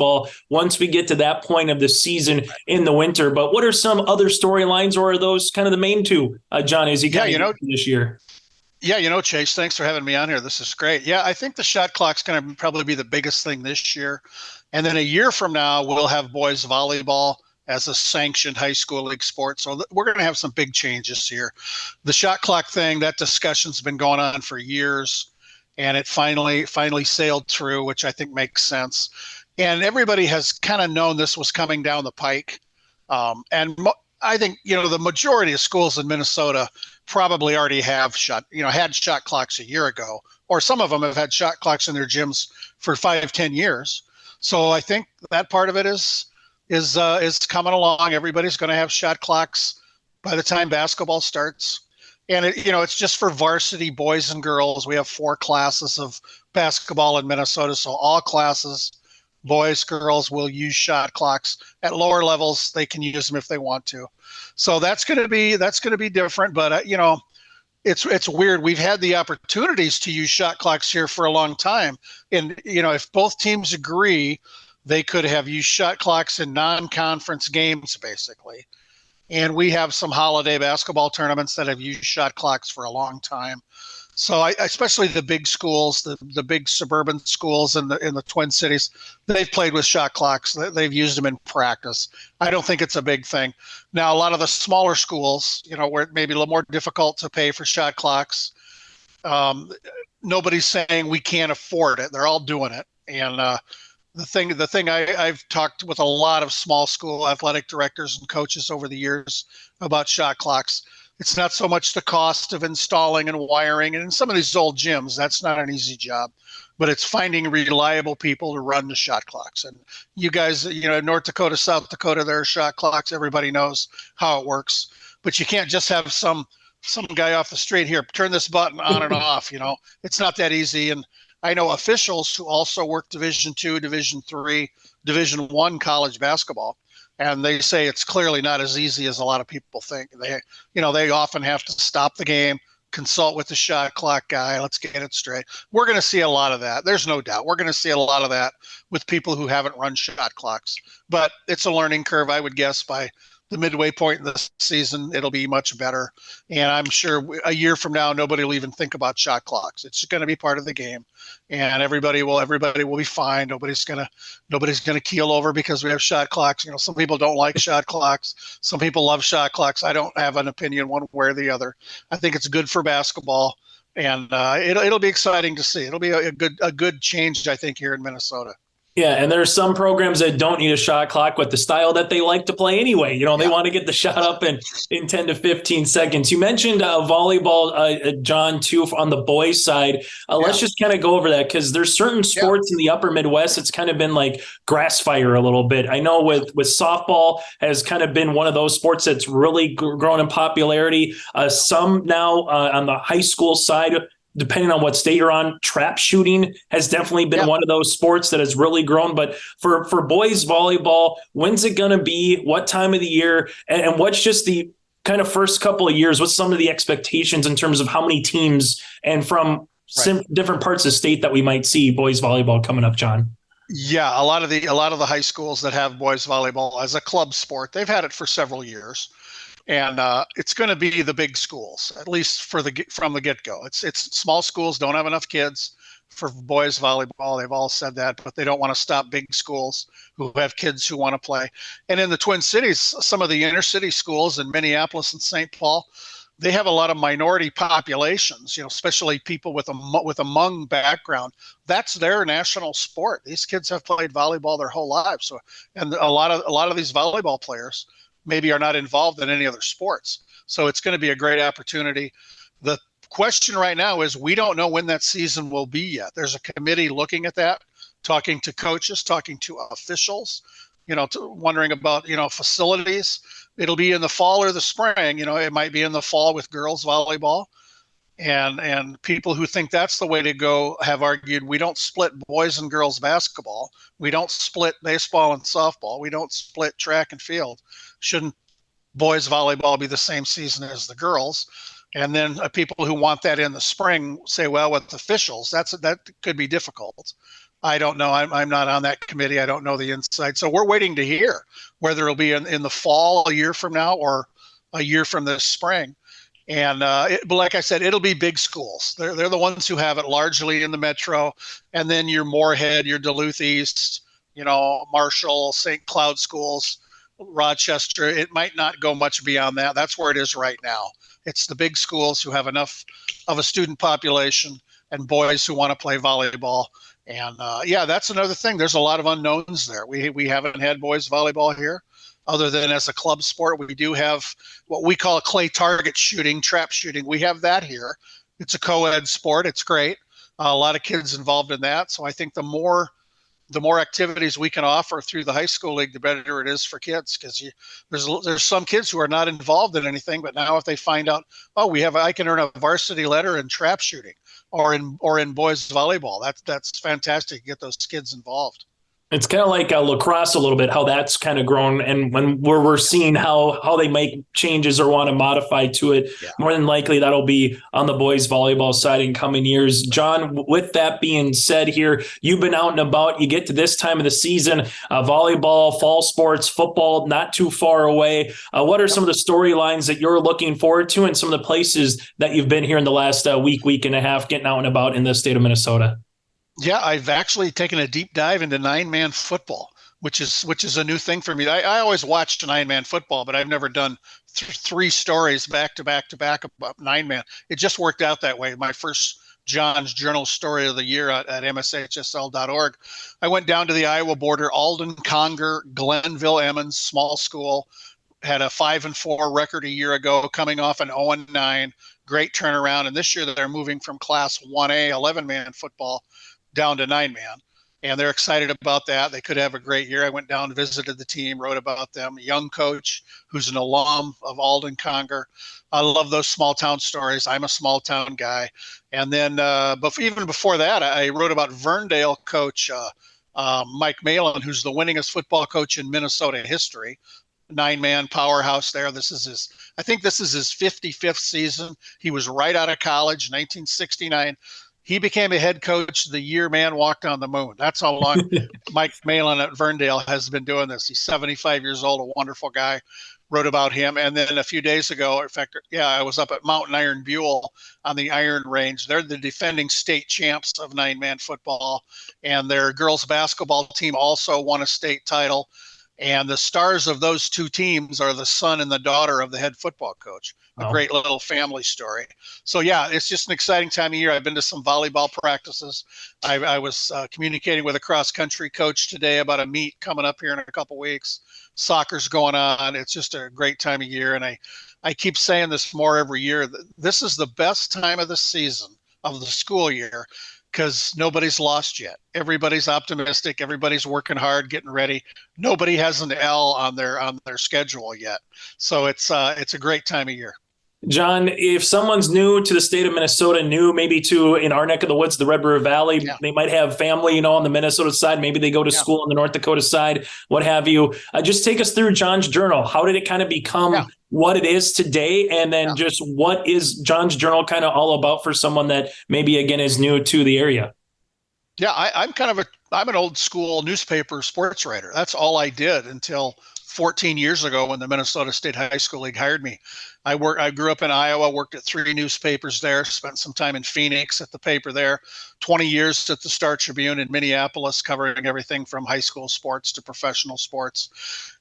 once we get to that point of the season in the winter. But what are some other storylines, or are those kind of the main 2, John, as you kind of this year? Yeah, Chase, thanks for having me on here. This is great. Yeah, I think the shot clock's going to probably be the biggest thing this year. And then a year from now, we'll have boys volleyball as a sanctioned high school league sport. So we're going to have some big changes here. The shot clock thing, that discussion's been going on for years, and it finally sailed through, which I think makes sense. And everybody has kind of known this was coming down the pike. I think, the majority of schools in Minnesota probably already have had shot clocks a year ago, or some of them have had shot clocks in their gyms for 5-10 years. So I think that part of it is coming along. Everybody's going to have shot clocks by the time basketball starts. And it's just for varsity boys and girls. We have 4 classes of basketball in Minnesota. So all classes, boys, girls, will use shot clocks. At lower levels, they can use them if they want to. So that's going to be different. But it's weird. We've had the opportunities to use shot clocks here for a long time, and if both teams agree, they could have used shot clocks in non-conference games, basically. And we have some holiday basketball tournaments that have used shot clocks for a long time. So especially the big schools, the big suburban schools in the Twin Cities, they've played with shot clocks. They've used them in practice. I don't think it's a big thing. Now, a lot of the smaller schools, where it may be a little more difficult to pay for shot clocks, nobody's saying we can't afford it. They're all doing it. And the thing I've talked with a lot of small school athletic directors and coaches over the years about shot clocks. It's not so much the cost of installing and wiring. And in some of these old gyms, that's not an easy job, but it's finding reliable people to run the shot clocks. And you guys, North Dakota, South Dakota, there are shot clocks. Everybody knows how it works, but you can't just have some guy off the street here, turn this button on and off. It's not that easy. And I know officials who also work Division II, Division III, Division I college basketball. And they say it's clearly not as easy as a lot of people think. They often have to stop the game, consult with the shot clock guy. Let's get it straight. We're going to see a lot of that. There's no doubt. We're going to see a lot of that with people who haven't run shot clocks. But it's a learning curve, I would guess, by the midway point in the season, it'll be much better. And I'm sure a year from now, nobody will even think about shot clocks. It's going to be part of the game, and everybody will be fine. Nobody's going to keel over because we have shot clocks. Some people don't like shot clocks. Some people love shot clocks. I don't have an opinion one way or the other. I think it's good for basketball, and it'll be exciting to see. It'll be a good change, I think, here in Minnesota. Yeah, and there are some programs that don't need a shot clock with the style that they like to play anyway. They want to get the shot up in 10 to 15 seconds. You mentioned volleyball, John, too, on the boys' side. Let's just kind of go over that, because there's certain sports in the upper Midwest, it's kind of been like grass fire a little bit. I know with softball has kind of been one of those sports that's really grown in popularity. Some now on the high school side, depending on what state you're on, trap shooting has definitely been one of those sports that has really grown. But for boys volleyball, when's it going to be? What time of the year? And what's just the kind of first couple of years? What's some of the expectations in terms of how many teams and from different parts of the state that we might see boys volleyball coming up, John? Yeah, a lot of the high schools that have boys volleyball as a club sport, they've had it for several years. And it's going to be the big schools, at least from the get-go. It's small schools don't have enough kids for boys volleyball. They've all said that, but they don't want to stop big schools who have kids who want to play. And in the Twin Cities, some of the inner city schools in Minneapolis and St. Paul, they have a lot of minority populations, especially people with a Hmong background. That's their national sport. These kids have played volleyball their whole lives. And a lot of these volleyball players maybe are not involved in any other sports. So it's going to be a great opportunity. The question right now is we don't know when that season will be yet. There's a committee looking at that, talking to coaches, talking to officials, wondering about, facilities. It'll be in the fall or the spring. It might be in the fall with girls volleyball. And people who think that's the way to go have argued we don't split boys and girls basketball. We don't split baseball and softball. We don't split track and field. Shouldn't boys volleyball be the same season as the girls? And then people who want that in the spring say, well, with officials, that could be difficult. I don't know. I'm not on that committee. I don't know the inside. So we're waiting to hear whether it'll be in the fall a year from now or a year from this spring. And but like I said, it'll be big schools. They're the ones who have it largely in the metro, and then your Moorhead, your Duluth East, Marshall, St. Cloud schools, Rochester. It might not go much beyond that. That's where it is right now. It's the big schools who have enough of a student population and boys who want to play volleyball. And that's another thing. There's a lot of unknowns there. We haven't had boys volleyball here. Other than as a club sport, we do have what we call clay target shooting, trap shooting. We have that here. It's a co-ed sport. It's great. A lot of kids involved in that. So I think the more activities we can offer through the high school league, the better it is for kids. Because there's some kids who are not involved in anything, but now if they find out, I can earn a varsity letter in trap shooting or in boys volleyball. That's fantastic to get those kids involved. It's kind of like lacrosse a little bit, how that's kind of grown. And when we're seeing how they make changes or want to modify to it, more than likely that'll be on the boys volleyball side in coming years. John, with that being said here, you've been out and about. You get to this time of the season, volleyball, fall sports, football, not too far away. What are some of the storylines that you're looking forward to and some of the places that you've been here in the last week and a half getting out and about in the state of Minnesota? Yeah, I've actually taken a deep dive into 9-man football, which is a new thing for me. I always watched 9-man football, but I've never done 3 stories back to back about 9-man. It just worked out that way. My first John's Journal story of the year at MSHSL.org. I went down to the Iowa border, Alden, Conger, Glenville, Emmons, small school, had a 5-4 record a year ago, coming off an 0-9, great turnaround. And this year they're moving from Class 1A 11-man football down to 9-man, and they're excited about that. They could have a great year. I went down, visited the team, wrote about them. A young coach who's an alum of Alden Conger. I love those small town stories. I'm a small town guy. And then, but even before that, I wrote about Verndale coach Mike Malin, who's the winningest football coach in Minnesota history. 9-man powerhouse there. I think this is his 55th season. He was right out of college, 1969. He became a head coach the year man walked on the moon. That's how long Mike Malin at Verndale has been doing this. He's 75 years old, a wonderful guy. Wrote about him. And then a few days ago, in fact, I was up at Mountain Iron Buell on the Iron Range. They're the defending state champs of 9-man football. And their girls basketball team also won a state title. And the stars of those 2 teams are the son and the daughter of the head football coach. A great little family story. So, it's just an exciting time of year. I've been to some volleyball practices. I was communicating with a cross-country coach today about a meet coming up here in a couple weeks. Soccer's going on. It's just a great time of year. And I keep saying this more every year. This is the best time of the season, of the school year, because nobody's lost yet. Everybody's optimistic. Everybody's working hard, getting ready. Nobody has an L on their schedule yet. So it's a great time of year. John, if someone's new to the state of Minnesota, new maybe to in our neck of the woods, the Red River Valley, they might have family, on the Minnesota side. Maybe they go to school on the North Dakota side, what have you. Just take us through John's Journal. How did it kind of become what it is today? And then just what is John's Journal kind of all about for someone that maybe, again, is new to the area? Yeah, I'm an old school newspaper sports writer. That's all I did until 14 years ago when the Minnesota State High School League hired me. I grew up in Iowa, worked at 3 newspapers there, spent some time in Phoenix at the paper there, 20 years at the Star Tribune in Minneapolis, covering everything from high school sports to professional sports.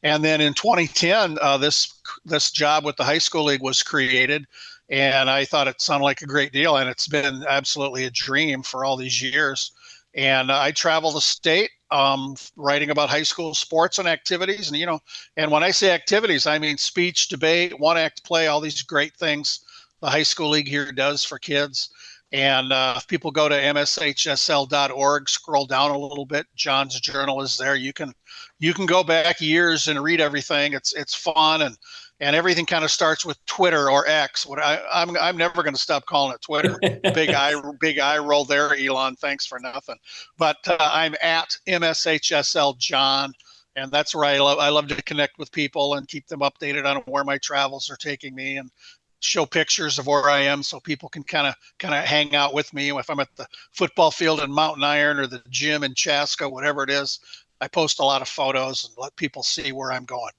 And then in 2010, this job with the high school league was created, and I thought it sounded like a great deal, and it's been absolutely a dream for all these years. And I travel the state, writing about high school sports and activities. And, and when I say activities, I mean speech, debate, one-act play, all these great things the high school league here does for kids. And if people go to MSHSL.org, scroll down a little bit, John's Journal is there. You can go back years and read everything. It's fun, and everything kind of starts with Twitter or X. I'm never going to stop calling it Twitter. Big eye roll there, Elon. Thanks for nothing. But I'm at MSHSL John, and that's where I love to connect with people and keep them updated on where my travels are taking me, and show pictures of where I am so people can kind of hang out with me. If I'm at the football field in Mountain Iron or the gym in Chaska, whatever it is, I post a lot of photos and let people see where I'm going.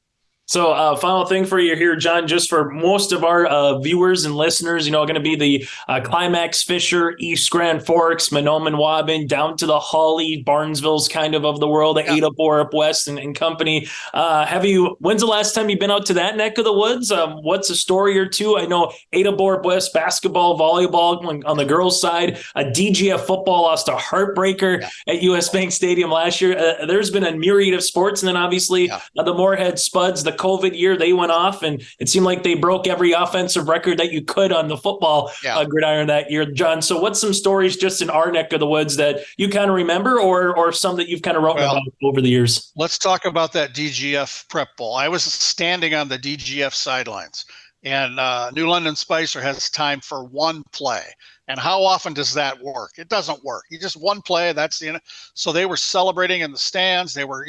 So final thing for you here, John, just for most of our viewers and listeners, going to be the Climax Fisher, East Grand Forks, Mahnomen-Waubun, down to the Hawley, Barnesville's kind of the world, the Ada-Borup-West and company. When's the last time you've been out to that neck of the woods? What's a story or two? I know Ada-Borup-West basketball, volleyball on the girls' side, DGF football lost a heartbreaker at US Bank Stadium last year. There's been a myriad of sports. And then obviously the Moorhead Spuds, the COVID year, they went off and it seemed like they broke every offensive record that you could on the football gridiron that year. John, so what's some stories just in our neck of the woods that you kind of remember or some that you've kind of written about over the years? Let's talk about that DGF prep bowl. I was standing on the DGF sidelines and New London Spicer has time for one play. And how often does that work? It doesn't work. You just one play, that's so they were celebrating in the stands. They were,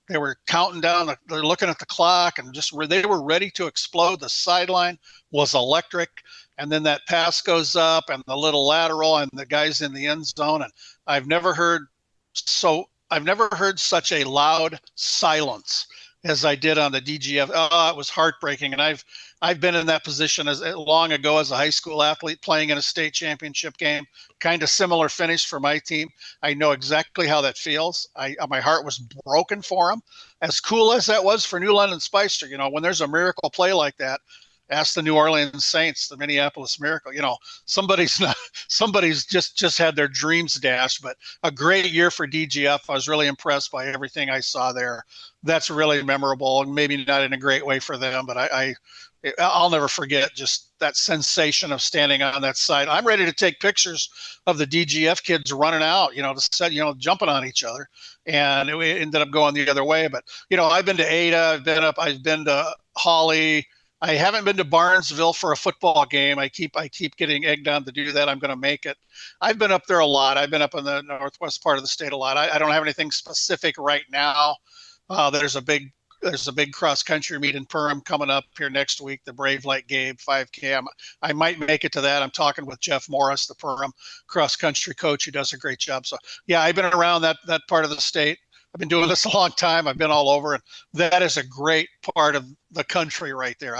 they were counting down. They're looking at the clock and they were ready to explode. The sideline was electric. And then that pass goes up and the little lateral and the guy's in the end zone. And I've never heard such a loud silence as I did on the DGF. Oh, it was heartbreaking. And I've been in that position as long ago as a high school athlete playing in a state championship game, kind of similar finish for my team. I know exactly how that feels. My heart was broken for them. As cool as that was for New London Spicer, when there's a miracle play like that, ask the New Orleans Saints, the Minneapolis Miracle, somebody's just had their dreams dashed, but a great year for DGF. I was really impressed by everything I saw there. That's really memorable and maybe not in a great way for them, but I'll never forget just that sensation of standing on that side. I'm ready to take pictures of the DGF kids running out, jumping on each other. And it ended up going the other way. But, I've been to Ada, I've been to Hawley. I haven't been to Barnesville for a football game. I keep getting egged on to do that. I'm going to make it. I've been up there a lot. I've been up in the northwest part of the state a lot. I don't have anything specific right now. There's a big cross country meet in Perham coming up here next week, the Brave Like Gabe 5K. I might make it to that. I'm talking with Jeff Morris, the Perham cross country coach, who does a great job. So yeah, I've been around that part of the state. I've been doing this a long time. I've been all over, and that is a great part of the country right there.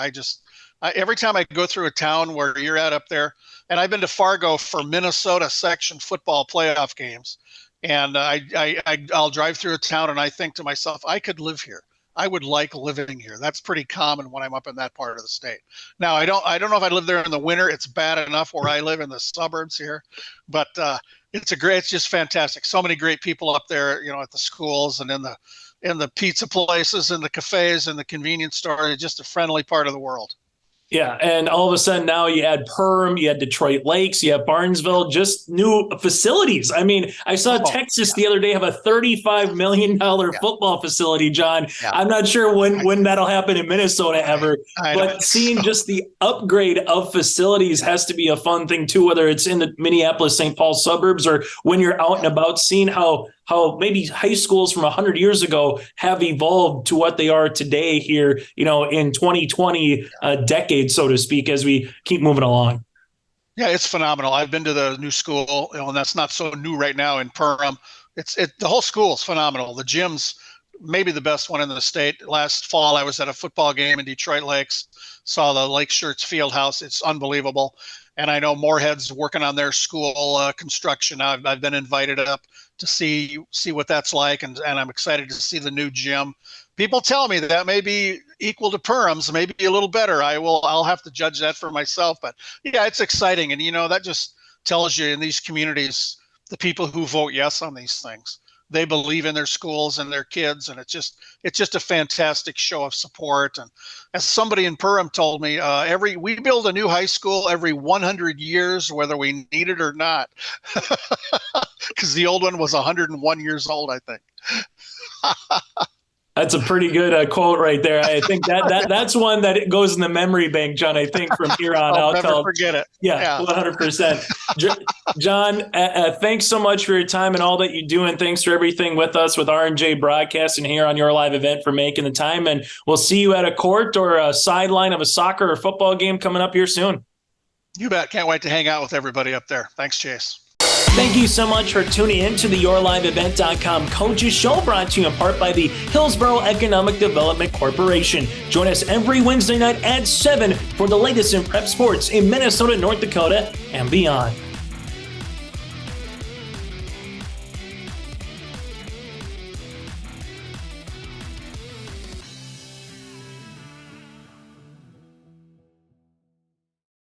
Every time I go through a town where you're at up there, and I've been to Fargo for Minnesota section football playoff games, and I'll drive through a town and I think to myself, I could live here. I would like living here. That's pretty common when I'm up in that part of the state. Now, I don't know if I live there in the winter. It's bad enough where I live in the suburbs here, but it's just fantastic. So many great people up there, at the schools and in the pizza places and the cafes and the convenience store. It's just a friendly part of the world. Yeah, and all of a sudden now you had Perham, you had Detroit Lakes, you have Barnesville, just new facilities. I mean, I saw Texas the other day have a $35 million football facility, John. Yeah. I'm not sure when that'll happen in Minnesota ever, but seeing just the upgrade of facilities has to be a fun thing too, whether it's in the Minneapolis, St. Paul suburbs or when you're out and about, seeing how maybe high schools from 100 years ago have evolved to what they are today here, in 2020 decade, so to speak, as we keep moving along. Yeah, it's phenomenal. I've been to the new school, and that's not so new right now in Perham. The whole school is phenomenal. The gym's maybe the best one in the state. Last fall, I was at a football game in Detroit Lakes, saw the Lake Shirts Field House. It's unbelievable. And I know Moorhead's working on their school construction. I've been invited up to see what that's like, and I'm excited to see the new gym. People tell me that may be equal to Perham's, maybe a little better. I'll have to judge that for myself, but yeah, it's exciting. And that just tells you in these communities, the people who vote yes on these things, they believe in their schools and their kids, and it's just a fantastic show of support. And as somebody in Perham told me, we build a new high school every 100 years, whether we need it or not, because the old one was 101 years old, I think. That's a pretty good quote right there. I think that's one that goes in the memory bank, John, I think from here on out. I'll never forget it. Yeah, 100%. John, thanks so much for your time and all that you do, and thanks for everything with us with R&J Broadcasting here on your live event, for making the time. And we'll see you at a court or a sideline of a soccer or football game coming up here soon. You bet. Can't wait to hang out with everybody up there. Thanks, Chase. Thank you so much for tuning in to the YourLiveEvent.com Coaches Show, brought to you in part by the Hillsborough Economic Development Corporation. Join us every Wednesday night at 7 for the latest in prep sports in Minnesota, North Dakota, and beyond.